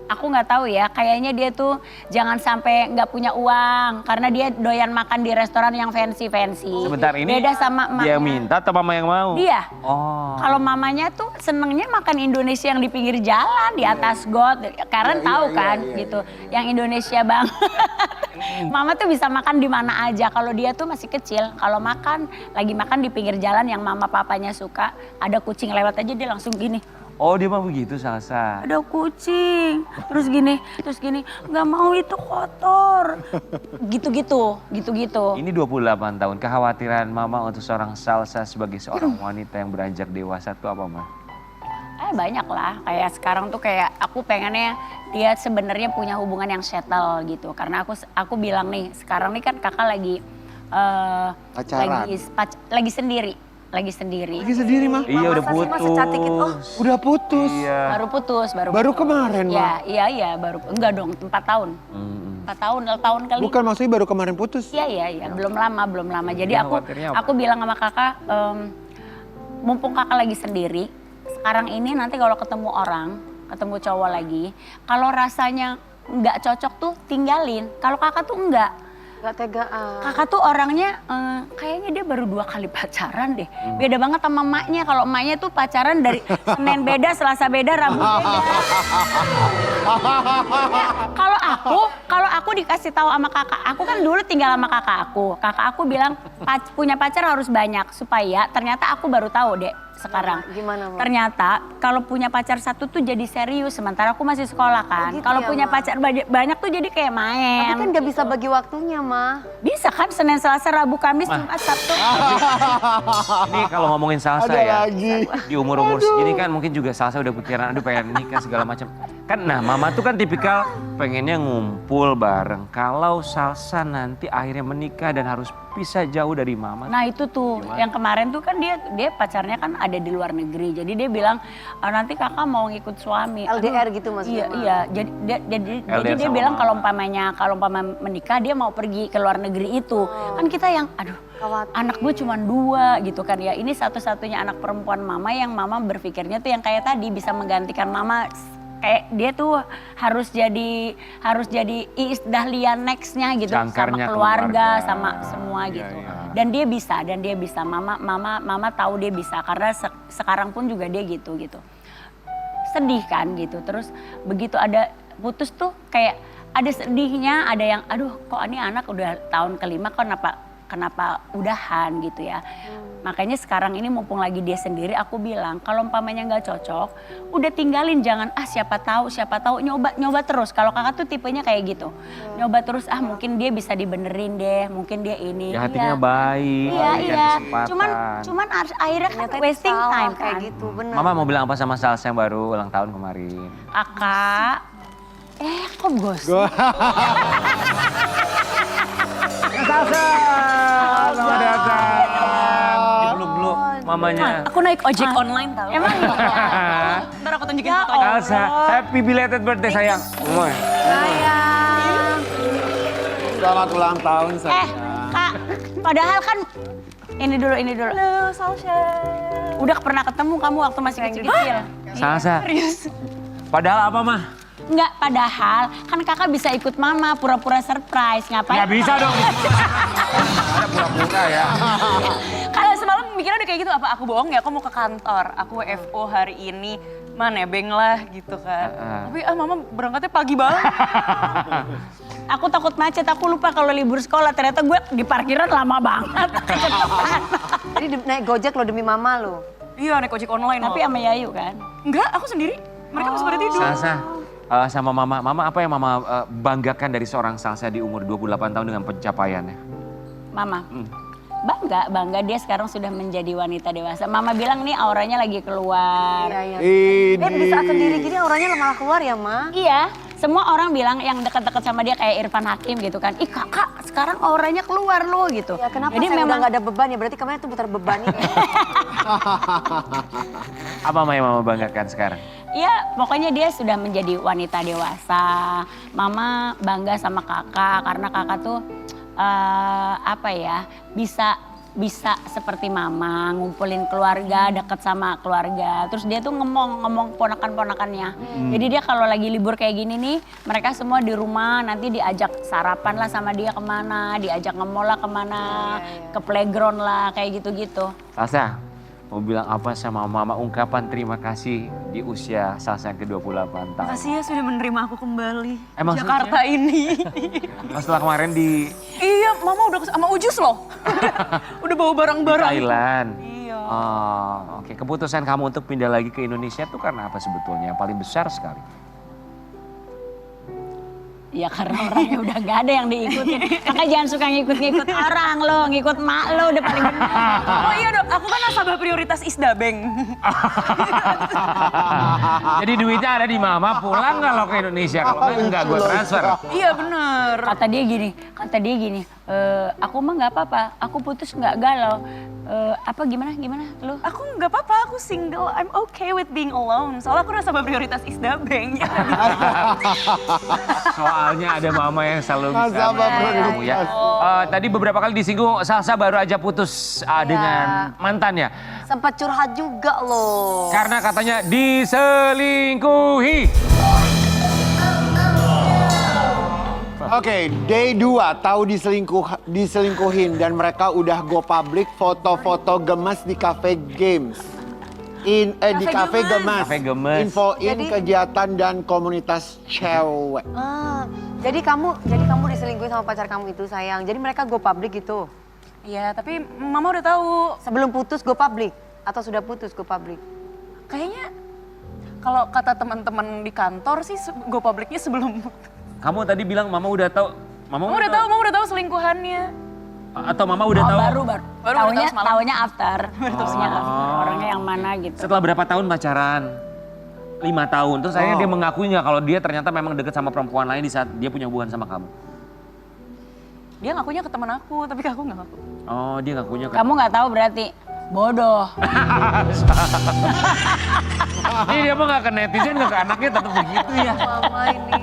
aku nggak tahu ya, kayaknya dia tuh jangan sampai nggak punya uang karena dia doyan makan di restoran yang fancy-fancy. Sebentar ini Beda sama dia emaknya. minta atau mama yang mau? Dia. Oh. Kalau mamanya tuh senengnya makan Indonesia yang di pinggir jalan, di atas got. Karen tahu kan gitu, yang Indonesia banget. Mama tuh bisa makan di mana aja. Kalau dia tuh masih kecil, kalau lagi makan di pinggir jalan yang mama papanya suka, ada kucing lewat aja dia langsung gini. Oh dia mah begitu Salsa. Ada kucing, terus gini, nggak mau itu kotor. Gitu-gitu. Ini 28 tahun, kekhawatiran mama untuk seorang Salsa sebagai seorang wanita yang beranjak dewasa itu apa mah? Banyak lah, kayak sekarang tuh kayak aku pengennya dia sebenarnya punya hubungan yang settle gitu. Karena aku bilang nih, sekarang nih kan kakak lagi Pacaran. lagi sendiri. Lagi sendiri, mah? Iya udah Masa sih, putus. Mas, secantik itu? Oh. Udah putus. Iya. baru putus. Baru kemarin, Ma? Iya, baru, enggak dong, 4 tahun. 4 tahun kali. Bukan maksudnya baru kemarin putus. Iya, belum lama. Jadi Ini khawatirnya apa? aku bilang sama kakak, mumpung kakak lagi sendiri, sekarang ini nanti kalau ketemu ketemu cowok lagi, kalau rasanya nggak cocok tuh tinggalin. Kalau kakak tuh enggak. Gak tegaan. Kakak tuh orangnya kayaknya dia baru 2 kali pacaran deh. Beda banget sama emaknya. Kalau emaknya tuh pacaran dari Senin beda, Selasa beda, Rabu beda. Kalau aku dikasih tahu sama kakak, aku kan dulu tinggal sama kakak aku. Kakak aku bilang punya pacar harus banyak supaya ternyata aku baru tahu deh sekarang. Gimana, Ma? Ternyata kalau punya pacar satu tuh jadi serius, sementara aku masih sekolah kan. gitu Kalau ya, punya Ma? pacar banyak tuh jadi kayak main. Tapi kan gak bisa bagi waktunya, Ma. Bisa kan Senin, Selasa, Rabu, Kamis, Jumat, Sabtu. Ini kalau ngomongin Salsa Ada ya, lagi. di umur-umur segini kan mungkin juga Salsa udah pikiran, aduh pengen nikah segala macam. Kan nah mama tuh kan tipikal pengennya ngumpul bareng. Kalau Salsa nanti akhirnya menikah dan harus pisah jauh dari mama. Nah itu tuh, yang kemarin tuh kan dia pacarnya kan ada di luar negeri. Jadi dia bilang, nanti kakak mau ngikut suami. LDR gitu maksudnya, Ma? Iya, jadi LDR dia sama bilang mama. kalau umpama menikah dia mau pergi ke luar negeri itu. Kan kita yang, aduh Khawatir. anak gue cuma 2 gitu kan ya. Ini satu-satunya anak perempuan mama yang mama berpikirnya tuh yang kayak tadi bisa menggantikan mama. Kayak dia tuh harus jadi Iis Dahlia next-nya gitu, Jangkarnya sama keluarga, keluarga. sama semua Iya, gitu. iya. Dan dia bisa. Mama tahu dia bisa karena sekarang pun juga dia gitu. Sedih kan gitu. Terus begitu ada putus tuh kayak ada sedihnya, ada yang aduh kok ini anak udah tahun kelima kenapa udahan gitu ya. Makanya sekarang ini mumpung lagi dia sendiri, aku bilang kalau umpamanya nggak cocok, udah tinggalin, jangan siapa tahu nyoba terus. Kalau kakak tuh tipenya kayak gitu, nyoba terus mungkin dia bisa dibenerin deh, mungkin dia ini. Ya hatinya baik, berikan Iya. kesempatan. Cuman akhirnya kan Ternyata itu wasting salah, time kayak kan. gitu, bener. Mama mau bilang apa sama Salsa yang baru ulang tahun kemarin? Kakak, kok gosip? Salsa, selamat datang. Belum mamanya. Aku naik ojek online tau. Emang iya? Ntar aku tunjukin Ya fotonya. Salsa, happy belated birthday sayang. Sayang. Selamat ulang tahun, sayang. Kak, padahal kan ini dulu. Halo, Salsa. Udah pernah ketemu kamu waktu masih kecil-kecil. Salsa. Padahal apa mah? Enggak, padahal kan kakak bisa ikut mama pura-pura surprise. Ngapain? Ya bisa dong. Ada pura-pura ya. Kalau semalam mikirnya udah kayak gitu, apa aku bohong ya? Aku mau ke kantor, aku WFO hari ini. Nebeng lah gitu kan. Tapi mama berangkatnya pagi banget. Aku takut macet, aku lupa kalau libur sekolah. Ternyata gue di parkiran lama banget. Jadi naik Gojek lo demi mama lo. Iya, naik ojek online. Tapi sama Yayu kan. Enggak, aku sendiri. Mereka masih pada tidur. Salsa, sama mama. Mama apa yang mama banggakan dari seorang Salsa di umur 28 tahun dengan pencapaiannya? Mama. Bangga dia sekarang sudah menjadi wanita dewasa. Mama bilang nih auranya lagi keluar. Iya. Ini. Dan di saat sendiri gini orangnya malah keluar ya, Ma? Iya, semua orang bilang yang dekat-dekat sama dia kayak Irfan Hakim gitu kan. Ih kakak sekarang auranya keluar loh gitu. Ya kenapa Jadi saya memang udah gak ada beban ya? Berarti kemarin tuh putar beban ini. Apa yang mama banggakan sekarang? ya pokoknya dia sudah menjadi wanita dewasa. Mama bangga sama kakak karena kakak tuh apa ya bisa bisa seperti mama, ngumpulin keluarga, deket sama keluarga. Terus dia tuh ngomong ponakan-ponakannya. Jadi dia kalau lagi libur kayak gini nih, mereka semua di rumah, nanti diajak sarapan lah sama dia kemana, diajak nge-mall lah kemana, ke playground lah, kayak gitu-gitu. Salsa, mau bilang apa sama mama, ungkapan terima kasih di usia Salsa yang ke-28 tahun. Makasih ya sudah menerima aku kembali Emang Jakarta ini. Setelah kemarin di Iya, mama udah sama Ujus loh. Udah bawa barang-barang. Thailand. Iya. Oh, oke. Keputusan kamu untuk pindah lagi ke Indonesia tuh karena apa sebetulnya? Yang paling besar sekali. Ya karena orangnya udah gak ada yang diikutin. Kakak jangan suka ngikut-ngikut orang lo, ngikut mak lo udah paling benar. Oh iya dong, aku kan nasabah prioritas Isdabeng. Jadi duitnya ada di mama, pulang nggak lo ke Indonesia? Kalau nggak gue transfer. Iya bener. Kata dia gini, aku mah nggak apa-apa, aku putus nggak galau. Apa gimana lu? Aku nggak apa-apa, aku single. I'm okay with being alone. Soalnya aku nasabah prioritas Isdabeng. Soalnya ada mama yang selalu bisa Nasabah menghibur kamu ya. Tadi beberapa kali disinggung, Salsa baru aja putus dengan mantannya. Sempat curhat juga loh. Karena katanya diselingkuhi. Oke, day 2 tahu diselingkuhin dan mereka udah go public foto-foto gemes di Cafe Games. Di Cafe Gemes. Cafe Gemes. Infoin Jadi- kegiatan dan komunitas cewek. Jadi kamu diselingkuhin sama pacar kamu itu sayang. Jadi mereka go public gitu. Iya, tapi mama udah tahu. Sebelum putus go public atau sudah putus go public? Kayaknya kalau kata teman-teman di kantor sih go publiknya sebelum. Kamu tadi bilang mama udah tahu. Mama udah tahu selingkuhannya. Atau mama udah tahu? Baru Baru taunya tahu semalam. taunya after. Taunya after. Orangnya yang mana gitu. Setelah berapa tahun pacaran? 5 tahun. Terus akhirnya dia mengakui nggak kalau dia ternyata memang deket sama perempuan lain di saat dia punya hubungan sama kamu? Dia ngakunya ke teman aku, tapi aku nggak ngaku. Oh, dia ngakunya ke... Kamu nggak tahu berarti bodoh. Ini dia mah nggak ke netizen, nggak ke anaknya, tetap begitu ya. Mama ini.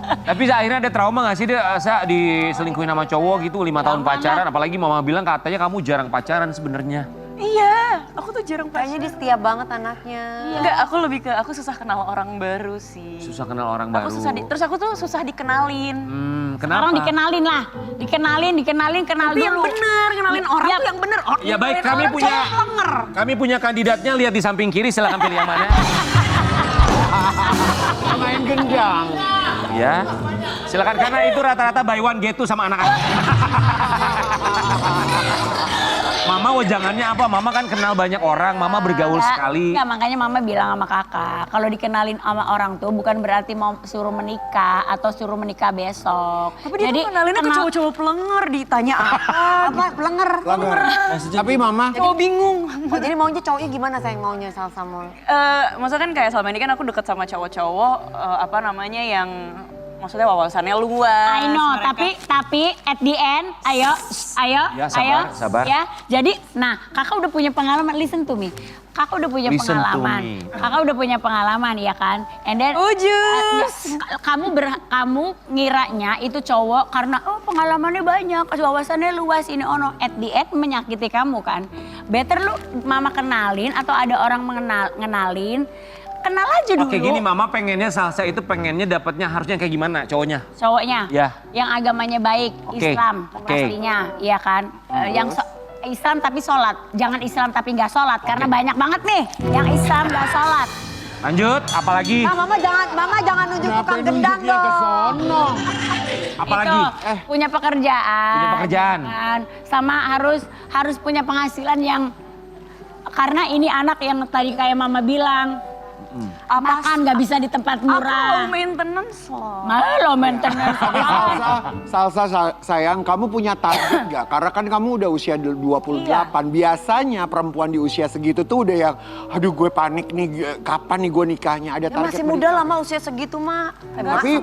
Tapi akhirnya ada trauma nggak sih dia diselingkuhin sama cowok gitu 5 tahun pacaran? Apalagi mama bilang katanya kamu jarang pacaran sebenarnya. Iya, aku tuh jarang Kayaknya dia setia banget anaknya. Enggak, aku susah kenal orang baru sih. Susah kenal orang Aku baru. terus aku tuh susah dikenalin. Kenapa? Sekarang dikenalin lah. Dikenalin, kenal Tapi yang dulu. bener, kenalin orang Ya. tuh yang bener. Ya baik, kami punya kandidatnya, lihat di samping kiri, silakan pilih yang mana. Main gendang. Ya, silakan karena itu rata-rata buy one get two sama anak-anak. Mama wejangannya apa? Mama kan kenal banyak orang, mama bergaul sekali. Enggak, makanya mama bilang sama kakak, kalau dikenalin sama orang tuh bukan berarti mau suruh menikah atau suruh menikah besok. Tapi dia tuh kenalinnya ke cowok-cowok pelenger, ditanya Apa? Pelenger. Tapi mama, cowok bingung. Oh, jadi maunya cowoknya gimana sayang maunya Salsa mau? Maksudnya kan kayak selama ini kan aku deket sama cowok-cowok, yang maksudnya wawasannya luas. I know, mereka- tapi at the end, ayo, Ya, sabar. ya. Jadi, nah, kakak udah punya pengalaman. Listen to me. Kakak udah punya Listen to pengalaman. me. Kakak udah punya pengalaman, ya kan? And then, Ujus. kamu ngiranya itu cowok karena pengalamannya banyak, wawasannya luas ini ono. At the end menyakiti kamu kan? Better lu mama kenalin atau ada orang ngenalin. Kenal aja dulu. Oke gini, mama pengennya Salsa itu pengennya dapatnya harusnya kayak gimana cowoknya? Cowoknya Ya. yang agamanya baik, Oke, Islam oke. pastinya, iya kan? Yang Islam tapi sholat, jangan Islam tapi nggak sholat karena banyak banget nih yang Islam nggak sholat. Lanjut, apalagi? Mama jangan nunjuk tukang gendang nunjuknya ke dong. sono? Apalagi? Itu, punya pekerjaan. Punya pekerjaan. Kan? Sama harus punya penghasilan yang karena ini anak yang tadi kayak mama bilang. Makan nggak bisa di tempat Aku low murah. maintenance loh. Malah low maintenance. Salsa sayang, kamu punya target gak? Karena kan kamu udah usia 28. Biasanya perempuan di usia segitu tuh udah yang, aduh gue panik nih, kapan nih gue nikahnya? Ada Ya target masih muda lah mah usia segitu mah. Tapi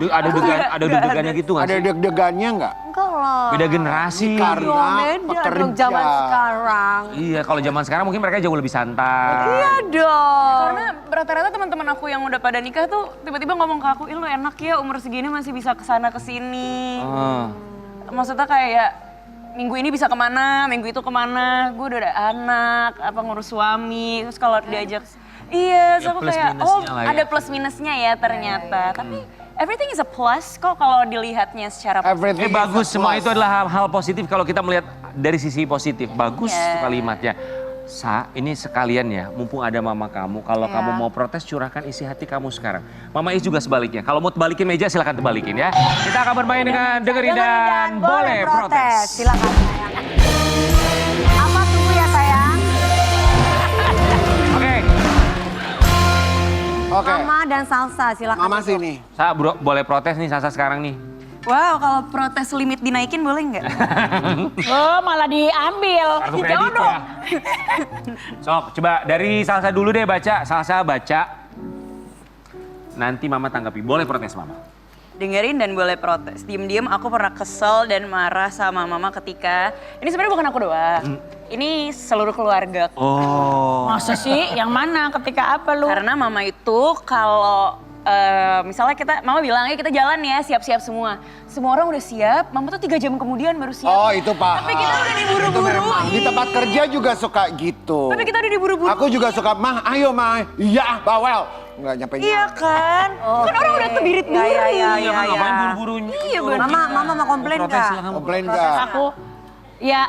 Ada deg-degannya gitu nggak ada sih? deg-degannya nggak? Enggak lah. Beda generasi. Karena Beda dong pekerja. zaman sekarang. Iya, kalau zaman sekarang mungkin mereka jauh lebih santai. Iya dong. Karena rata-rata teman-teman aku yang udah pada nikah tuh tiba-tiba ngomong ke aku, "Ih, lu enak ya umur segini masih bisa kesana kesini." Oh. Maksudnya kayak minggu ini bisa kemana, minggu itu kemana, gue udah ada anak, apa ngurus suami, terus kalau diajak, iya, so aku plus kayak, minusnya oh lah ya. ada plus minusnya ya ternyata, tapi everything is a plus kok kalau dilihatnya secara Everything is a Bagus, semua plus. itu adalah hal positif kalau kita melihat dari sisi positif. Bagus Iya. kalimatnya. Sa, ini sekalian ya, mumpung ada mama kamu. Kalau Iya. kamu mau protes, curahkan isi hati kamu sekarang. Mama Is juga sebaliknya. Kalau mau balikin meja, silakan terbalikin ya. Kita akan bermain dengan dengerin dan boleh protes. Silakan sayang. Apa tunggu ya sayang? Oke, Oke, Mama dan Salsa silakan. Mama duduk. sini. Sa, bro, boleh protes nih Sasa sekarang nih. wow, kalau protes limit dinaikin boleh nggak? Oh malah diambil. Kartu Jangan kredit dong. ya. Sok, coba dari Salsa dulu deh baca. Salsa baca. Nanti Mama tanggapi. Boleh protes Mama. Dengerin dan boleh protes. Diem-diem aku pernah kesel dan marah sama mama ketika, ini sebenarnya bukan aku doang, ini seluruh keluarga. Oh. Masa sih? Yang mana? Ketika apa lu? Karena mama itu kalau misalnya mama bilang ya kita jalan ya, siap-siap semua. Semua orang udah siap, mama tuh 3 jam kemudian baru siap. Oh itu paham. Tapi kita udah Itu diburu-buru. memang. Di tempat kerja juga suka gitu. Tapi kita udah diburu-buru. Aku juga suka, mah ayo mah. Iya bawel. Nggak nyampe Iya kan? Kan orang udah kebirit-birit. Iya, Iya, kan, ngapain buru-buru? Iya, bener. Mama mau komplain Protes, nggak? silakan. komplain nggak? Aku ya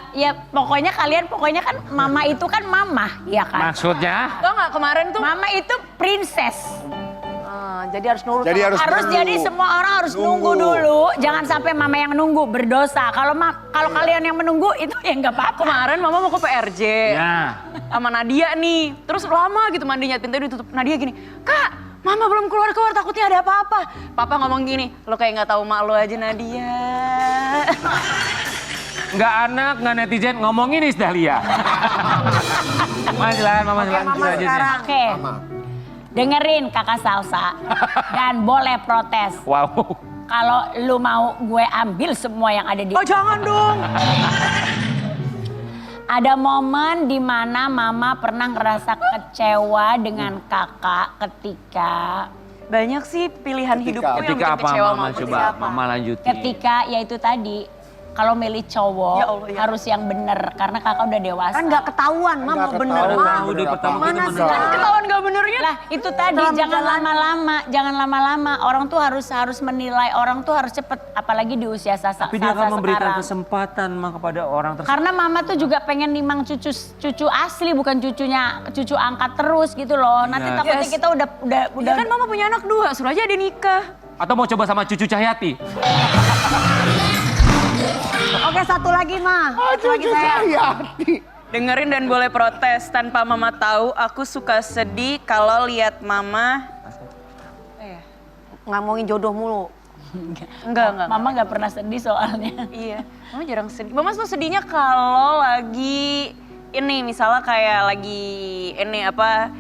pokoknya pokoknya kan mama itu kan mama, ya kan? Maksudnya? Tau nggak kemarin tuh Mama itu princess. Jadi harus nurut. Jadi sama- harus dulu. Jadi semua orang harus nunggu Nunggu. dulu. Jangan sampai mama yang nunggu berdosa. Kalau kalian yang menunggu itu ya nggak apa-apa. kemarin mama mau ke PRJ. Ya. Sama Nadia nih. Terus lama gitu mandinya, pintunya ditutup. Nadia gini, Kak, mama belum keluar-keluar takutnya ada apa-apa. Papa ngomong gini, lo kayak nggak tahu mak lo aja Nadia. Nggak anak, nggak netizen, ngomongin Is Dahlia. Mama silakan, Mama silakan. Mama Selanjutnya. sekarang. Oke. Dengerin kakak Salsa dan boleh protes. Wow. Kalau lu mau gue ambil semua yang ada di. Oh jangan dong. Ada momen di mana mama pernah ngerasa kecewa dengan kakak ketika Banyak sih pilihan hidupku yang Ketika bikin apa kecewa Mama sama coba? Mama lanjutin. ketika yaitu tadi kalau milih cowok Ya Allah, ya. harus yang bener karena kakak udah dewasa. Kan nggak ketahuan, Mama Nggak bener ketahuan. Mama. Udah pertama Mana kita sih? menang. Kan ketahuan gak benernya. Lah itu tadi Dalam jangan perjalanan. jangan lama-lama. Orang tuh harus menilai, orang tuh harus cepet apalagi di usia Tapi dia akan memberikan sekarang. kesempatan Mama kepada orang tersebut. Karena mama tuh juga pengen nimang cucu asli bukan cucu angkat terus gitu loh. Nanti Yes. takutnya Yes. kita udah Ya kan mama punya anak 2, suruh aja dia nikah. Atau mau coba sama cucu Cahyati? Oke satu lagi Ma. Satu lagi Cucu sayang. Cahyati. Dengerin dan boleh protes tanpa mama tahu. Aku suka sedih kalau lihat mama. Ngomongin jodoh mulu. Enggak. Mama nggak pernah sedih soalnya. Iya, mama jarang sedih. Mama tuh sedihnya kalau lagi ini misalnya kayak lagi ini apa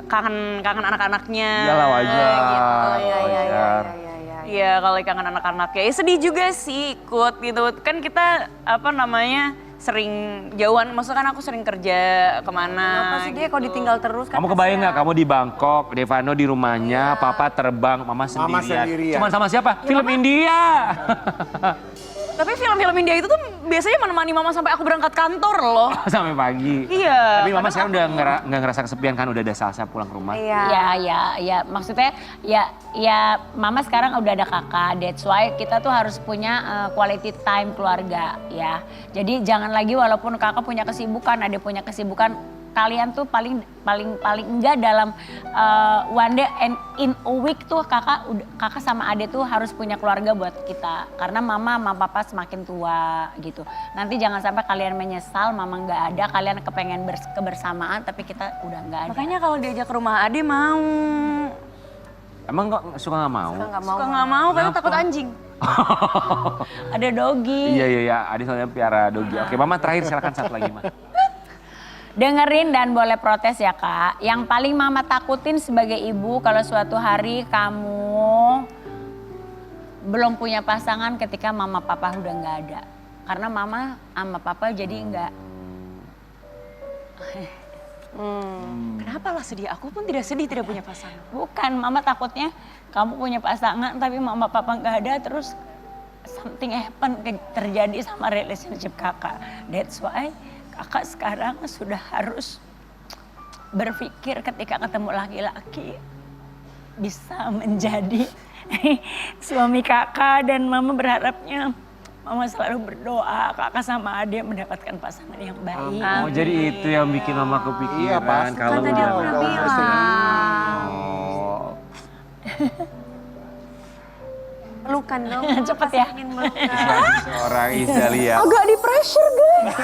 kangen anak-anaknya. Iyalah wajar. Oh iya iya iya wajar. iya iya. Iya, kalau kangen anak-anaknya. Ya sedih juga sih ikut gitu. Kan kita apa namanya sering jauhan. Maksudnya kan aku sering kerja kemana. Kenapa sih dia kalau ditinggal terus kan? Kamu kebayang nggak kamu di Bangkok, Devano di rumahnya, Papa terbang, Mama sendirian. sendirian. Cuman sama siapa? Film India. Tapi film-film India itu tuh biasanya menemani mama sampai aku berangkat kantor loh. Sampai pagi. Iya. Tapi Mama sekarang udah nggak ngerasa kesepian kan, udah ada Salsa pulang ke rumah. Iya. Ya, maksudnya ya mama sekarang udah ada kakak, that's why kita tuh harus punya quality time keluarga ya. Jadi jangan lagi walaupun kakak punya kesibukan, adik punya kesibukan, kalian tuh paling enggak dalam one day and in a week tuh kakak sama adik tuh harus punya keluarga buat kita. Karena mama sama papa semakin tua gitu. Nanti jangan sampai kalian menyesal mama nggak ada, kalian kepengen kebersamaan tapi kita udah nggak ada. Makanya kalau diajak ke rumah Ade mau. Emang kok suka nggak mau? Nggak mau. Suka nggak mau karena Kenapa? takut anjing. Ada dogi. Iya. Adi soalnya piara dogi. Oke, Mama terakhir silakan satu lagi, Ma. Dengerin dan boleh protes ya kak. Yang paling mama takutin sebagai ibu kalau suatu hari kamu belum punya pasangan ketika mama papa udah nggak ada. Karena mama sama papa jadi nggak. Kenapa lah sedih? Aku pun tidak sedih tidak punya pasangan. Bukan, mama takutnya kamu punya pasangan tapi mama papa nggak ada terus something happen terjadi sama relationship kakak. That's why kakak sekarang sudah harus berpikir ketika ketemu laki-laki bisa menjadi suami kakak, dan mama berharapnya mama selalu berdoa kakak sama adik mendapatkan pasangan yang baik. Oh, jadi itu yang bikin mama kepikiran pasti. kalau Kan tadi aku udah udah bilang. Oh. Pelukan dong. Cepet ya. Ingin melukan. Seorang Izalia. Agak di pressure guys.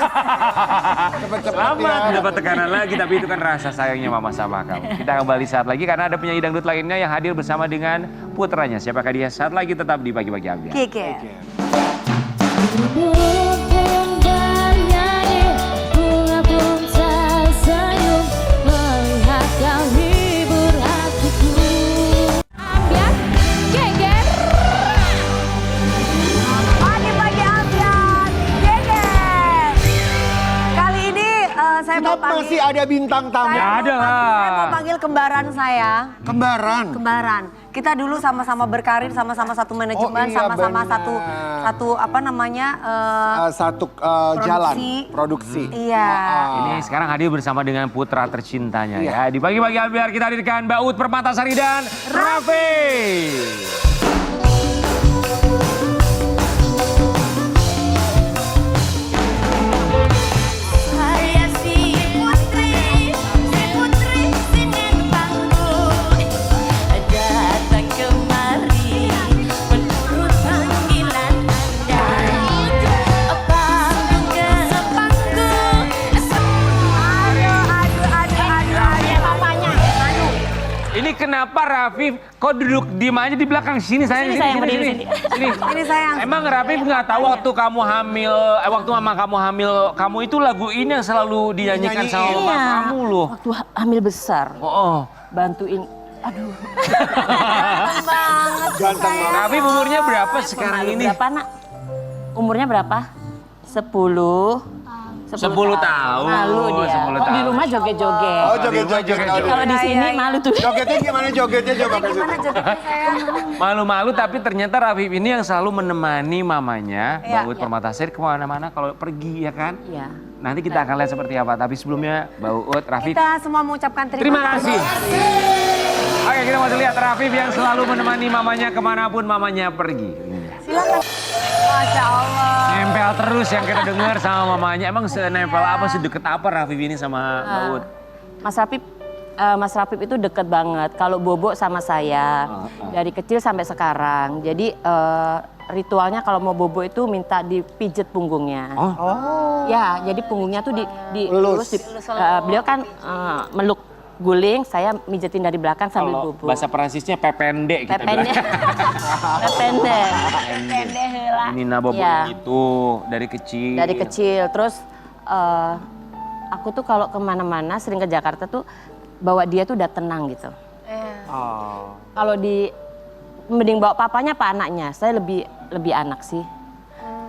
Cepet-cepet Lama ya. dapat tekanan lagi, tapi itu kan rasa sayangnya mama sama kamu. Kita kembali saat lagi karena ada penyanyi dangdut lainnya yang hadir bersama dengan putranya. Siapakah dia? Saat lagi tetap di Pagi-Pagi Ambiar. Kike. Pagi-pagi Ambiar. Geger. Kali ini saya mau Kenapa masih ada bintang tamu? Ya ada lah. Saya mau panggil kembaran saya. Kembaran. Kembaran. Kita dulu sama-sama berkarir, sama-sama satu manajemen, Oh, iya, sama-sama benar. satu apa namanya? Satu Produksi. jalan produksi. Iya. Ini sekarang hadir bersama dengan putra tercintanya ya. Di Pagi-Pagi Ambiar kita hadirkan Mbak Ut Permatasari dan Raffi. Saya si putri sinen panggung, datang kemari menurut panggilan Anda. Panggung ke panggung. Ini kenapa Raffi kok duduk diem aja di belakang sini sayang? Sini, sayang, berdiri Sini. Ini sayang. Emang Raffi nggak tahu waktu kamu hamil, waktu mama kamu hamil, kamu itu lagu ini yang selalu dinyanyikan sama Dinyanyiin. mama kamu loh. Waktu hamil besar, Oh, bantuin. Aduh, Ganteng banget. Raffi umurnya berapa sekarang ini? berapa nak? Umurnya berapa? 10. 10 tahun. Malu dia. 10 Kok di tahun. rumah joget-joget. Oh joget-joget. Kalau di sini malu tuh. Jogetnya gimana jogetnya coba kasih. Gimana jogetnya sayang? Malu-malu tapi ternyata Raffi ini yang selalu menemani mamanya, Iya. Mbak Ut Permatasari kemana-mana kalau pergi ya kan? Iya. Nanti kita akan lihat seperti apa. Tapi sebelumnya Mbak Ut, Raffi, Kita semua mengucapkan terima kasih. Oke, kita mau lihat Raffi yang selalu menemani mamanya kemanapun mamanya pergi. Silakan. Masya Allah. Nempel terus yang kita dengar sama mamanya. Emang senempel apa, sedekat apa Raffi ini sama Mbak Ut? Mas Rafif itu deket banget. Kalau Bobo sama saya dari kecil sampai sekarang. Jadi ritualnya kalau mau Bobo itu minta dipijet punggungnya. Oh. Ya, jadi punggungnya tuh Lurus. beliau kan meluk guling, saya mijetin dari belakang sambil Kalau Bobo. bahasa Prancisnya pepende kita bilang. Pepende. Pepende. Pendek heula. Nina Bobo Iya. itu dari kecil. Dari kecil. Terus aku tuh kalau kemana-mana sering ke Jakarta tuh bawa dia tuh udah tenang gitu. Oh. Kalau mending bawa papanya apa anaknya? Saya lebih anak sih.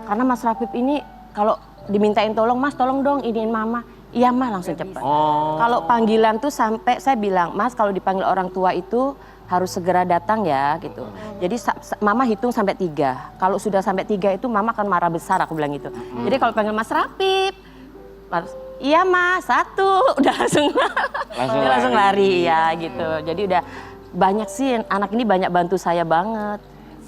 Karena Mas Rafif ini kalau dimintain tolong, Mas tolong dong iniin mama. Iya mah langsung cepet. Oh. Kalau panggilan tuh sampai saya bilang, Mas kalau dipanggil orang tua itu harus segera datang ya gitu. Jadi mama hitung sampai 3. Kalau sudah sampai 3 itu mama akan marah besar, aku bilang gitu. Jadi kalau panggil Mas Rafif, iya Mas 1, udah langsung lari ya gitu. Jadi udah banyak sih anak ini banyak bantu saya banget.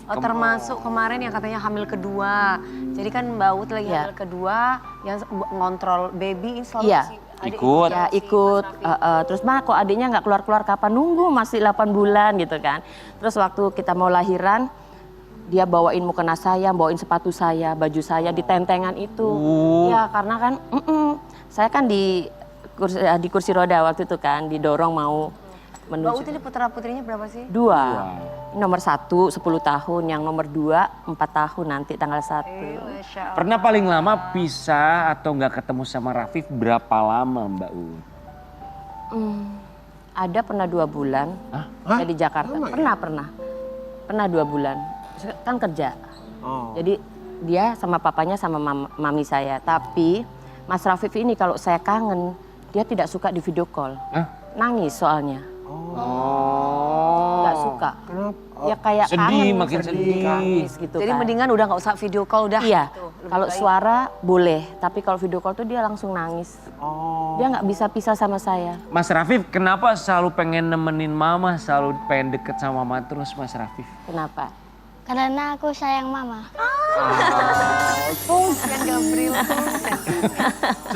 Oh, termasuk kemarin yang katanya hamil kedua. Jadi kan Mbak Ut lagi Iya. hamil kedua, yang ngontrol baby selalu Iya. si adik Ikut. Ya ikut, terus kok adiknya nggak keluar-keluar kapan, nunggu masih 8 bulan gitu kan. Terus waktu kita mau lahiran, dia bawain mukena saya, bawain sepatu saya, baju saya di tentengan itu. Ya karena kan, saya kan di kursi roda waktu itu kan, didorong mau Mbak Ut menuju. ini putra-putrinya berapa sih? 2, nomor 1 10 tahun, yang nomor 2 4 tahun nanti tanggal 1. Masya Allah. Pernah paling lama pisah atau nggak ketemu sama Raffi berapa lama Mbak Ut? Ada pernah 2 bulan, saya di Jakarta. Pernah 2 bulan. Kan kerja. Jadi dia sama papanya sama mami saya. Tapi Mas Rafif ini kalau saya kangen, dia tidak suka di video call. Nangis soalnya. Nggak nggak suka. Ya kayak Sedih, kangen, makin sedih. nangis gitu Jadi kan. mendingan udah nggak usah video call udah. Iya, gitu, lebih kalau baik. suara boleh, tapi kalau video call tuh dia langsung nangis. Dia nggak bisa pisah sama saya. Mas Rafif, kenapa selalu pengen nemenin mama, selalu pengen deket sama mama terus Mas Rafif? Kenapa? Karena aku sayang mama. Fungsian Gabriel.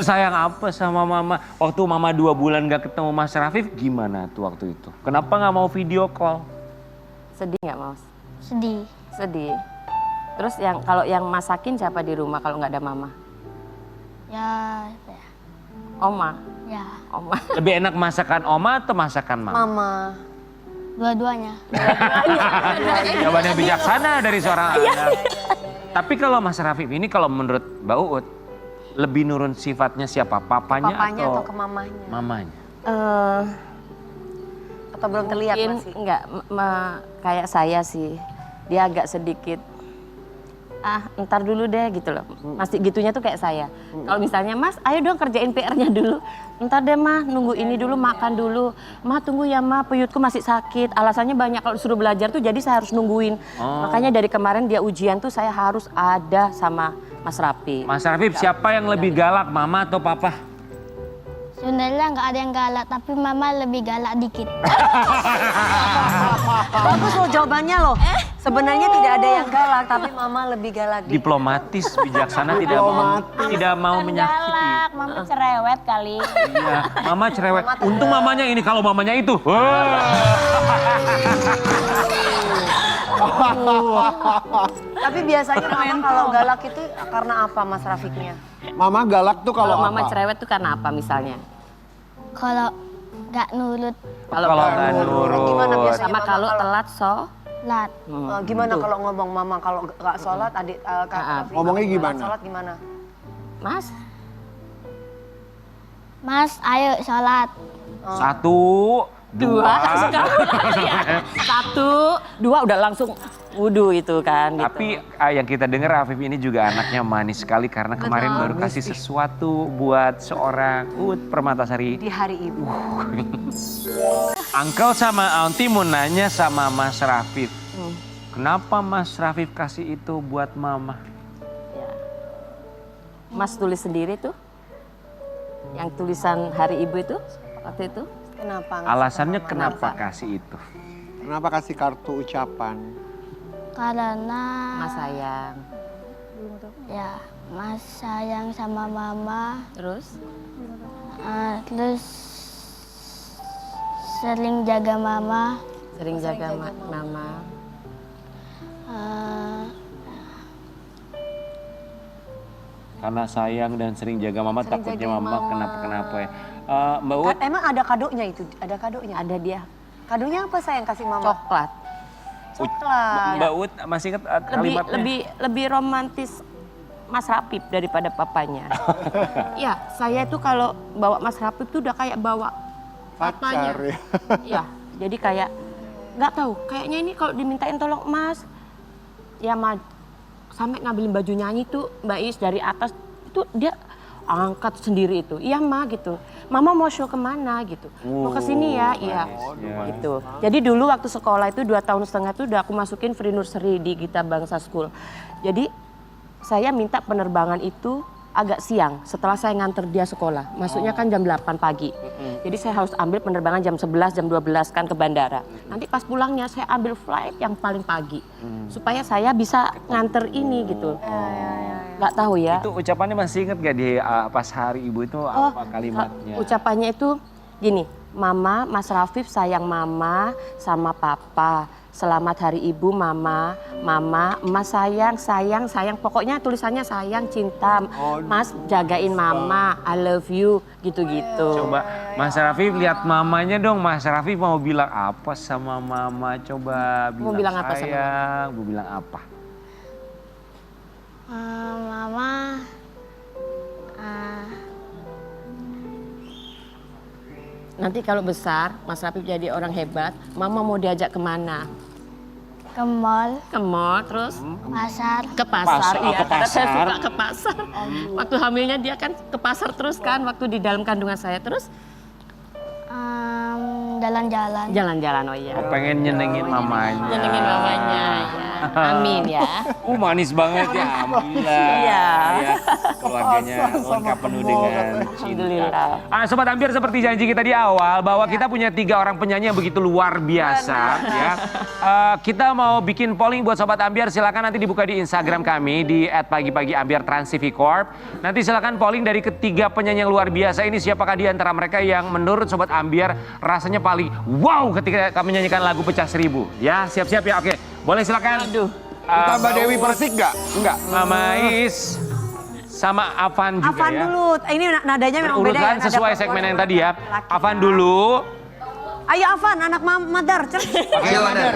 Sayang apa sama mama? Waktu mama 2 bulan gak ketemu Mas Rafif, gimana tuh waktu itu? Kenapa gak mau video call? Sedih nggak, Mas? Sedih. Sedih. Terus kalau yang masakin siapa di rumah kalau nggak ada mama? Ya, apa ya? Oma. Ya, Oma. Lebih enak masakan oma atau masakan mama? Mama. dua-duanya. Jawabannya bijaksana dari seorang anak. Tapi kalau Mas Rafif ini kalau menurut Mbak Uut, lebih nurun sifatnya siapa? Papanya, Papanya atau ke mamanya? mamanya? Atau belum terlihat Mungkin masih? nggak kayak saya sih. Dia agak sedikit ntar dulu deh gitu loh. Masih gitunya tuh kayak saya. Kalau misalnya Mas, ayo dong kerjain PR-nya dulu. Ntar deh Mah, nunggu ini dulu, makan dulu. Mah tunggu ya Mah, peyutku masih sakit. Alasannya banyak kalau disuruh belajar tuh jadi saya harus nungguin. Makanya dari kemarin dia ujian tuh saya harus ada sama Mas Rafi. Mas Rafif, siapa yang lebih galak, mama atau papa? Sebenarnya nggak ada yang galak, tapi mama lebih galak dikit. Bagus loh jawabannya loh. Sebenarnya tidak ada yang galak, tapi mama lebih galak. Diplomatis, bijaksana, tidak mau menyakiti. Galak, mama cerewet kali. Iya, mama cerewet. Untung mamanya ini, kalau mamanya itu. Tapi biasanya mama kalau galak itu karena apa Mas Rafiknya? Mama galak tuh Kalau kalau mama apa? cerewet tuh karena apa misalnya? Kalau nggak nurut, Kalau nggak nurut. Gimana biasanya Sama mama kalau telat lat. Gimana kalau ngomong mama kalau nggak sholat adik Kak Raffi, ngomongnya nggak gimana? Sholat gimana? Mas, Mas, ayo sholat. 1, 2. langsung Satu, dua udah langsung wudhu itu kan. Gitu. Tapi yang kita dengar Afif ini juga anaknya manis sekali karena kemarin baru kasih sesuatu buat seorang Permatasari. Di hari ibu. Uncle sama Auntie mau nanya sama Mas Rafif. Kenapa Mas Rafif kasih itu buat mama? Mas tulis sendiri tuh, yang tulisan hari ibu itu waktu itu. Kenapa? nggak Alasannya suka kenapa mama? kasih itu? Kenapa kasih kartu ucapan? Karena Mas sayang. ya Mas sayang sama mama, Terus terus sering jaga mama. sering jaga mama. eh, Karena sayang dan sering jaga mama, Sering takutnya jagain mama mama. kenapa-kenapa ya. Mbak Uut, Emang ada kadonya itu? Ada kadonya? Ada dia Kadonya apa sayang kasih mama? coklat. Coklat. Mbak Uut masih ingat kalimatnya? Lebih romantis Mas Rapip daripada papanya. Iya, saya itu kalau bawa Mas Rapip tuh udah kayak bawa papanya. Pacar ya. Iya, jadi kayak nggak tahu. Kayaknya ini kalau dimintain tolong Mas, ya sampai ngambilin baju nyanyi tuh Mbak Is dari atas itu dia angkat sendiri itu. Iya Ma gitu. Mama mau show kemana gitu. Mau ke sini ya, iya. Gitu. Jadi dulu waktu sekolah itu 2 tahun setengah itu udah aku masukin free nursery di Gita Bangsa School. Jadi saya minta penerbangan itu agak siang setelah saya nganter dia sekolah. Masuknya kan jam 8 pagi. Jadi saya harus ambil penerbangan jam 11, jam 12 kan ke bandara. Nanti pas pulangnya saya ambil flight yang paling pagi. Supaya saya bisa nganter ini gitu. Nggak tahu ya. Itu ucapannya masih ingat gak di pas hari ibu itu apa kalimatnya? Ucapannya itu gini, Mama, Mas Rafif sayang Mama sama Papa. Selamat Hari Ibu Mama, Mama, Emas sayang, sayang, sayang. Pokoknya tulisannya sayang, cinta. Mas jagain Mama, I love you, gitu-gitu. Coba Mas Rafif lihat mamanya dong. Mas Rafif mau bilang apa sama mama? Coba Mau bilang apa sama sayang, mau bilang apa? mama Nanti kalau besar, Mas Rafif jadi orang hebat, Mama mau diajak kemana? ke mall, Ke mall, terus pasar, ke pasar. Iya, ke karena saya pasar. suka ke pasar. Waktu hamilnya dia kan ke pasar terus kan, waktu di dalam kandungan saya. Terus jalan-jalan. Jalan-jalan, oh iya. Oh, pengen nyenengin mamanya. Nyenengin mamanya, ya. Amin ya. Manis banget ya, alhamdulillah. Iya. Ya, keluarganya lengkap penuh dengan cinta. Alhamdulillah. Sobat Ambiar, seperti janji kita di awal bahwa kita punya 3 orang penyanyi yang begitu luar biasa ya. Kita mau bikin polling buat Sobat Ambiar, silakan nanti dibuka di Instagram kami di @pagi-pagi-ambiar Trans TV Corp. Nanti silakan polling dari ketiga penyanyi yang luar biasa ini, siapakah di antara mereka yang menurut Sobat Ambiar rasanya paling wow ketika kami menyanyikan lagu Pecah Seribu. Ya, siap-siap ya. Oke, boleh silakan. Aduh. Tambah Dewi Persik nggak? Enggak. Mama Is sama Avan juga Avan ya. dulu, ini nadanya memang beda ya. Urutan nada sesuai perempuan segmen yang sama tadi ya. laki-laki. Avan dulu. Ayo Avan, anak Madar. Oke, Mader.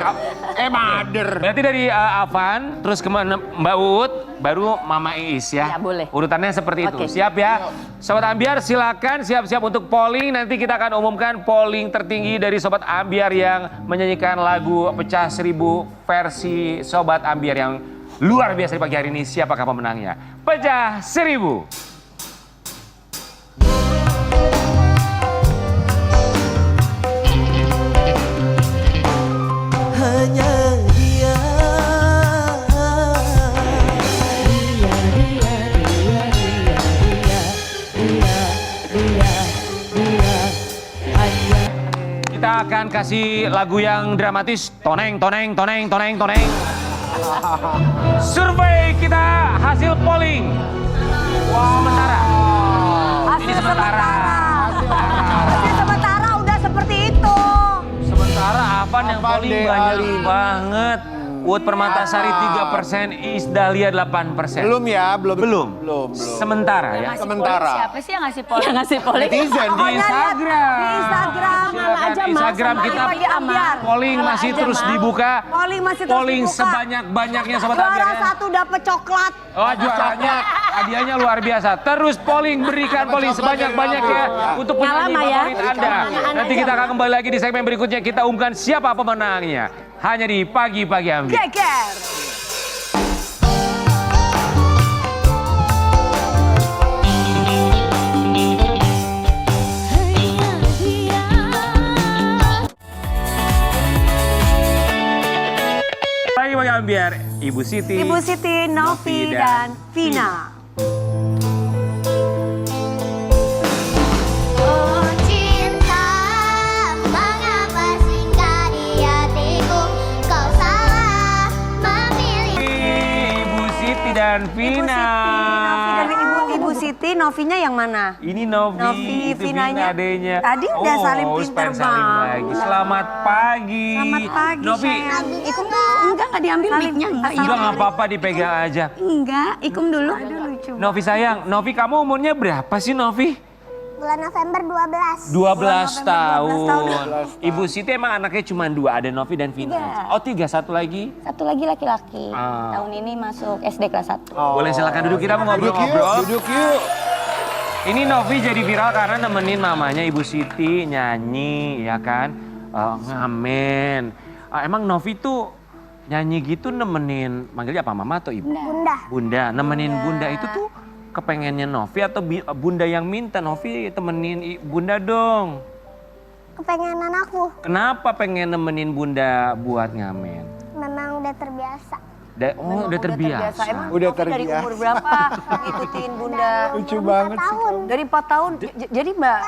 Mader. Berarti dari Avan, terus ke Mbak Uut, baru Mama Iis ya. Ya, boleh. Urutannya seperti itu. Oke. Siap ya? Sobat Ambiar silakan siap-siap untuk polling. Nanti kita akan umumkan polling tertinggi dari Sobat Ambiar yang menyanyikan lagu Pecah Seribu versi Sobat Ambiar yang luar biasa di pagi hari ini. Siapakah pemenangnya? Pecah Seribu. Kita akan kasih lagu yang dramatis. Toneng, toneng, toneng, toneng, toneng. Survei kita hasil polling. Sementara. Ini sementara. Hasil sementara udah seperti itu. Sementara Avan yang Avan polling deh, banyak Ali. banget. Uut Permatasari 3%, Iis Dahlia 8%. Belum ya, belum. Belum. Belum. Sementara ya. Ngasih Sementara. polling siapa sih yang ngasih polling? Yang ngasih polling. Netizen. Di Instagram. Di Instagram. Silakan, aja, Mas. Instagram Sama kita Pagi Ambiar. polling Sama masih aja, terus Mas. dibuka. Polling masih terus Polling dibuka. sebanyak-banyaknya Sobat Ambiar Juara ya. 1 dapet coklat. Oh, juaranya hadiahnya luar biasa. Terus polling, berikan polling sebanyak-banyaknya untuk penyanyi Lama ya. favorit Anda. Nanti kita akan kembali lagi di segmen berikutnya. Kita umumkan siapa pemenangnya. Hanya di Pagi-Pagi Ambiar. Geger. Pagi-Pagi Ambiar, Ibu Siti. Ibu Siti, Novi, dan Vina. Oh cinta, mengapa singgah di hatiku? Kau salah memilih. Ibu Siti dan Vina. Ibu Siti, Novinya yang mana? Ini Novi, Novi, itu Vinanya. adenya. Tadi udah salim Oh, pinter pengen salim banget. lagi. Selamat pagi. Selamat pagi, Novi, sayang. Ikum dulu. Enggak diambil mic-nya. enggak nggak apa-apa dipegang aja. Enggak, ikum dulu. Aduh lucu. Novi sayang, Novi kamu umurnya berapa sih Novi? Bulan November 12. 12 tahun. tahun. Ibu Siti emang anaknya cuma 2, ada Novi dan Vina. Oh 3, satu lagi. Satu lagi laki-laki. Ah. Tahun ini masuk SD kelas 1. Boleh silakan duduk, kita mau Duduk yuk, ngobrol-ngobrol. duduk yuk. Ini Novi jadi viral karena nemenin mamanya Ibu Siti nyanyi, ya kan? Ngamen. Emang Novi tuh nyanyi gitu nemenin, manggilnya apa, mama atau ibu? Bunda. Bunda. Nemenin bunda itu tuh kepengennya Novi atau bunda yang minta Novi temenin bunda dong? Kepengenan aku. Kenapa pengen nemenin bunda buat ngamen? Memang udah terbiasa. Udah terbiasa. Emang Udah Novi dari terbiasa. umur berapa ngikutin bunda? Lucu banget sih. Tahun. Dari 4 tahun. Jadi Mbak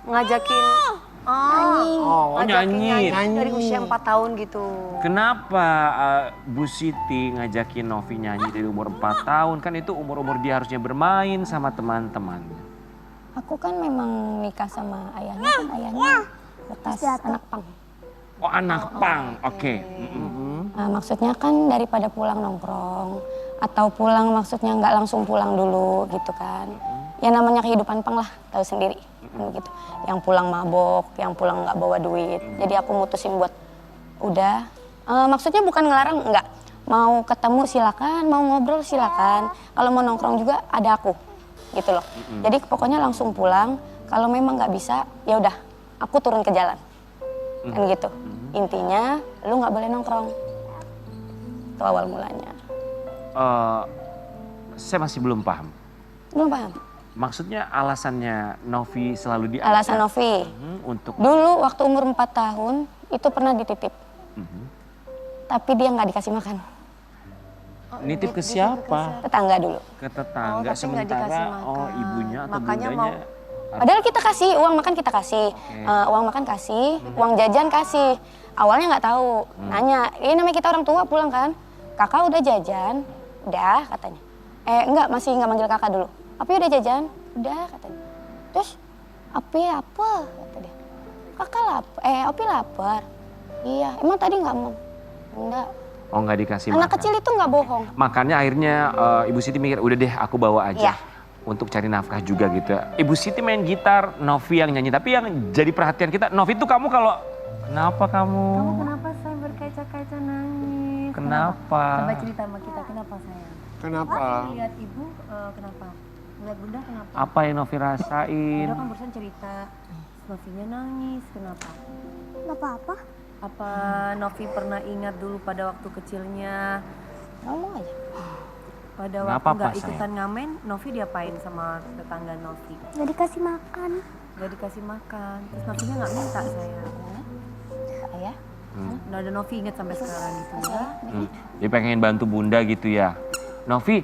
ngajakin Oh, nyanyi. dari usia 4 tahun gitu. Kenapa Bu Siti ngajakin Novi nyanyi dari umur 4 tahun? Kan itu umur-umur dia harusnya bermain sama teman-temannya. Aku kan memang nikah sama ayahnya, kan ayahnya bekas anak pang. Oh, anak pang. Oke. Nah, maksudnya kan daripada pulang nongkrong atau pulang maksudnya nggak langsung pulang dulu gitu kan. Ya namanya kehidupan pang lah, tahu sendiri. Gitu. Yang pulang mabok, yang pulang nggak bawa duit. Jadi aku mutusin buat udah. Maksudnya bukan ngelarang, enggak. Mau ketemu silakan, mau ngobrol silakan. Kalau mau nongkrong juga ada aku, gitu loh. Jadi pokoknya langsung pulang. Kalau memang nggak bisa, ya udah, aku turun ke jalan, kan gitu. Intinya, lu nggak boleh nongkrong. Itu awal mulanya. Saya masih belum paham. Belum paham? Maksudnya alasannya Novi selalu diajak? Alasan Novi, Untuk dulu waktu umur 4 tahun itu pernah dititip. Tapi dia nggak dikasih makan. nitip ke siapa? Tetangga dulu. Ke tetangga. tapi nggak Sementara dikasih makan. Ibunya atau Makanya bundanya? Padahal kita kasih, uang makan kita kasih. Uang makan kasih, uang jajan kasih. Awalnya nggak tahu, nanya, ini namanya kita orang tua pulang kan. Kakak udah jajan? Udah katanya. Enggak, masih nggak manggil kakak dulu. Api udah jajan? Udah katanya. Terus, Api apa? Kata dia. Kakak lapar, Api lapar. Iya, emang tadi nggak mau? Enggak. Oh nggak dikasih Anak makan. kecil itu nggak bohong. Makanya akhirnya Ibu Siti mikir, udah deh aku bawa aja. Iya. Untuk cari nafkah juga gitu. Ibu Siti main gitar, Novi yang nyanyi. Tapi yang jadi perhatian kita, Novi itu kamu kalau... Kenapa kamu? Kamu kenapa saya berkaca-kaca nangis? Kenapa? Coba cerita sama kita, kenapa sayang? Kenapa? Lihat ibu, kenapa? Lihat bunda, kenapa? Apa yang Novi rasain? Bunda kan barusan cerita, Novinya nangis, kenapa? Gak apa-apa. Apa Novi pernah ingat dulu pada waktu kecilnya, Ngomong aja. pada Nggak waktu apa-apa, nggak sayang. ikutan ngamen, Novi diapain sama tetangga Novi? Gak dikasih makan. Gak dikasih makan, terus Novinya nggak minta sayang. Ayah. Nggak ada Novi ingat sampai sekarang gitu ya. Dia pengen bantu bunda gitu ya. Novi,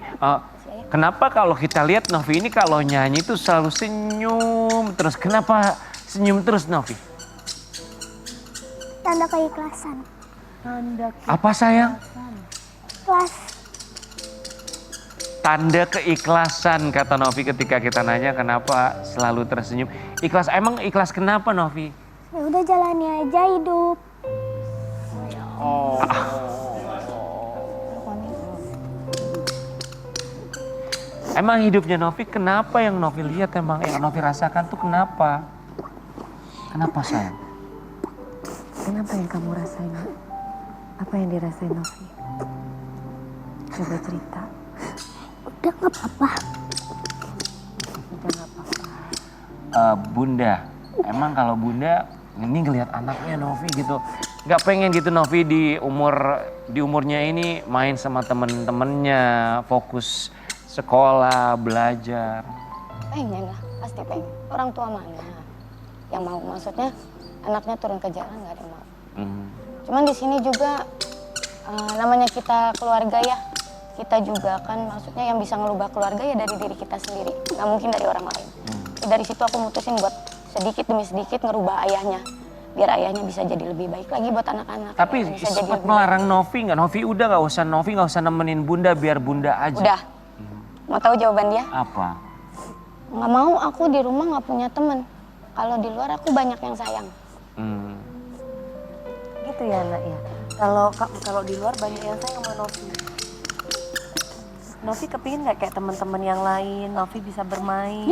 kenapa kalau kita lihat Novi ini kalau nyanyi tuh selalu senyum terus? Kenapa senyum terus Novi? Tanda keikhlasan. Tanda Apa sayang? Kelas. Tanda keikhlasan kata Novi ketika kita nanya kenapa selalu tersenyum. Ikhlas, emang ikhlas kenapa Novi? Ya udah jalani aja hidup. Emang hidupnya Novi kenapa yang Novi lihat emang yang Novi rasakan tuh kenapa? Kenapa sayang? Kenapa yang kamu rasain? Apa yang dirasain Novi? Coba cerita. Udah gak apa-apa. Udah nggak apa-apa. Bunda, emang kalau bunda ini ngelihat anaknya Novi gitu, nggak pengen gitu Novi di umurnya ini main sama temen-temennya, fokus sekolah, belajar. Pengen lah, pasti pengen. Orang tua mana yang mau? Maksudnya anaknya turun ke jalan nggak ada yang mau. Cuman di sini juga namanya kita keluarga ya. Kita juga kan maksudnya yang bisa ngerubah keluarga ya dari diri kita sendiri. Nggak mungkin dari orang lain. Dari situ aku mutusin buat sedikit demi sedikit ngerubah ayahnya. Biar ayahnya bisa jadi lebih baik lagi buat anak-anak. Tapi Ayahnya bisa jadi sempat lebih baik. melarang Novi nggak? Novi udah Novi nggak usah nemenin bunda biar bunda aja. Udah. Mau tahu jawaban dia? Apa? Nggak mau, aku di rumah nggak punya temen. Kalau di luar aku banyak yang sayang. Gitu ya nak ya. Kalau di luar banyak yang sayang sama Novi. Novi kepingin nggak kayak teman-teman yang lain? Novi bisa bermain,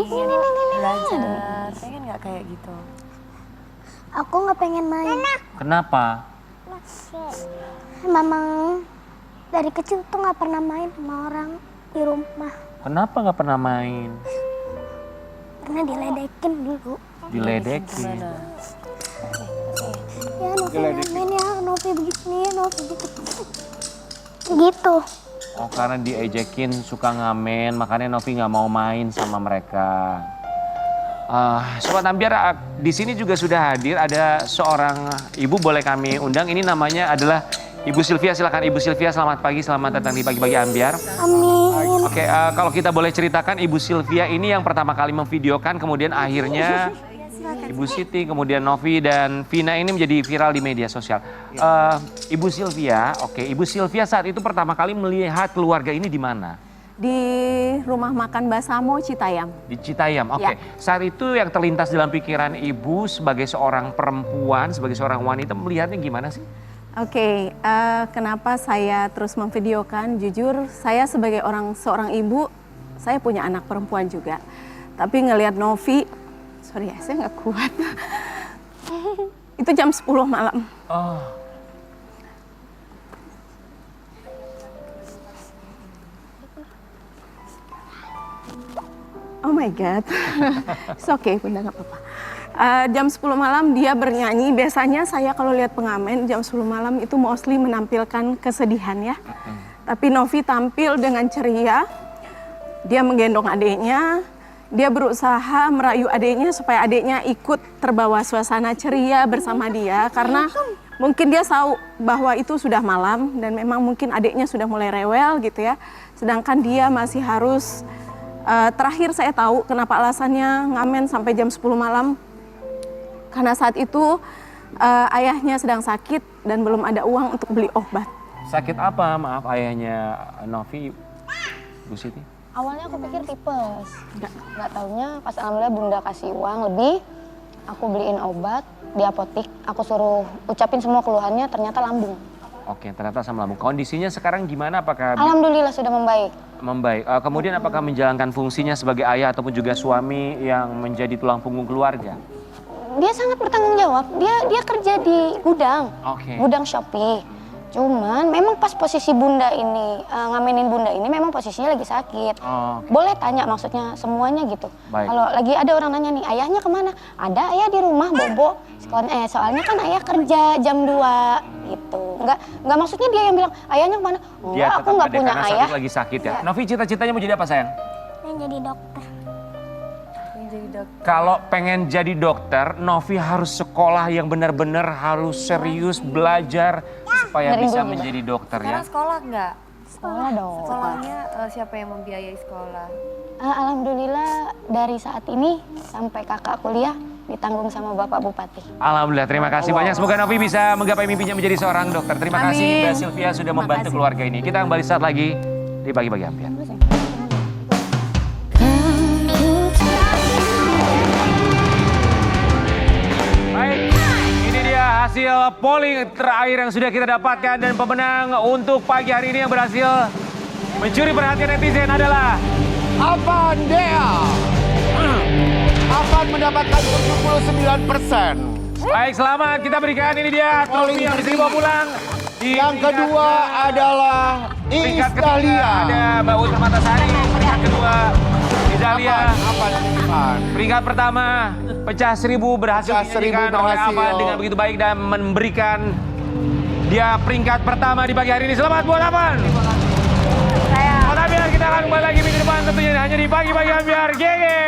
belajar. Pengen nggak kayak gitu? Aku gak pengen main. Kenapa? Memang dari kecil tuh gak pernah main sama orang di rumah. Kenapa nggak pernah main? Pernah diledekin dulu. Diledekin. Ya Novi gak main ya, Novi begini, Novi gitu. Gitu. Oh karena diejekin suka ngamen, makanya Novi nggak mau main sama mereka. Sobat Ambiar, di sini juga sudah hadir ada seorang ibu, boleh kami undang. Ini namanya adalah Ibu Sylvia. Silakan Ibu Sylvia, selamat pagi, selamat datang di Pagi-Pagi Ambiar. Amin. Oke, kalau kita boleh ceritakan Ibu Sylvia ini yang pertama kali memvideokan, kemudian akhirnya Ibu Siti, kemudian Novi dan Vina ini menjadi viral di media sosial. Ibu Sylvia, Ibu Sylvia saat itu pertama kali melihat keluarga ini di mana? Di rumah makan Basamo Citayam. Di Citayam, oke. Ya. Saat itu yang terlintas dalam pikiran Ibu sebagai seorang perempuan, sebagai seorang wanita melihatnya gimana sih? Oke, kenapa saya terus memvideokan? Jujur, saya sebagai seorang ibu, saya punya anak perempuan juga. Tapi ngelihat Novi, sorry ya, saya nggak kuat. Itu jam 10 malam. Oh. Oh my God, it's okay, Bunda nggak apa-apa. Jam 10 malam dia bernyanyi, biasanya saya kalau lihat pengamen jam 10 malam itu mostly menampilkan kesedihan ya. Tapi Novi tampil dengan ceria, dia menggendong adiknya, dia berusaha merayu adiknya supaya adiknya ikut terbawa suasana ceria bersama dia karena mungkin dia tahu bahwa itu sudah malam dan memang mungkin adiknya sudah mulai rewel gitu ya. Sedangkan dia masih harus, terakhir saya tahu kenapa alasannya ngamen sampai jam 10 malam. Karena saat itu ayahnya sedang sakit dan belum ada uang untuk beli obat. Sakit apa maaf ayahnya Novi, Bu Siti? Awalnya aku pikir tipes, nggak taunya pas alhamdulillah bunda kasih uang lebih, aku beliin obat di apotik, aku suruh ucapin semua keluhannya, ternyata lambung. Oke, ternyata sama lambung. Kondisinya sekarang gimana? Apakah Alhamdulillah sudah membaik. membaik? Kemudian apakah menjalankan fungsinya sebagai ayah ataupun juga suami yang menjadi tulang punggung keluarga? Dia sangat bertanggung jawab, dia kerja di gudang, Oke. gudang Shopee. Cuman memang pas posisi bunda ini, ngamenin bunda ini memang posisinya lagi sakit. Oh, oke. Boleh tanya maksudnya semuanya gitu. Baik. Kalau lagi ada orang nanya nih, ayahnya kemana? Ada ayah di rumah bobo. Soalnya kan ayah kerja jam 2 gitu. Enggak maksudnya dia yang bilang, ayahnya kemana? Dia Enggak, aku tetap nggak ada punya karena ayah. saat itu lagi sakit ya. Novi cita-citanya mau jadi apa sayang? Pengen jadi dokter. Kalau pengen jadi dokter, Novi harus sekolah yang benar-benar harus serius belajar supaya Dari bisa dulu. menjadi dokter ya. Sekarang sekolah nggak? Sekolah dong. Sekolahnya siapa yang membiayai sekolah? Alhamdulillah dari saat ini sampai kakak kuliah ditanggung sama Bapak Bupati. Alhamdulillah, terima kasih banyak. Semoga Novi bisa menggapai mimpinya menjadi seorang dokter. Terima kasih Mbak Sylvia sudah membantu keluarga ini. Kita kembali saat lagi di Pagi-Pagi Ampiar. Baik, ini dia hasil polling terakhir yang sudah kita dapatkan dan pemenang untuk pagi hari ini yang berhasil mencuri perhatian netizen adalah Avan Dea. Avan mendapatkan 79%. baik, selamat kita berikan ini dia trofi yang bisa dibawa pulang. Di Yang peringkat kedua adalah Iis peringkat ketiga Dahlia. ada Mbak Uta Matasari, peringkat kedua Izalia. Avan. Peringkat pertama pecah 1000 berhasil Pecah 1000 dinyanyikan oleh berhasil. Avan dengan begitu baik dan memberikan dia peringkat pertama di pagi hari ini. Selamat buat Avan. Selamat Ampiar, kita akan kembali lagi minggu depan tentunya hanya di Pagi-Pagi Ampiar. Gege.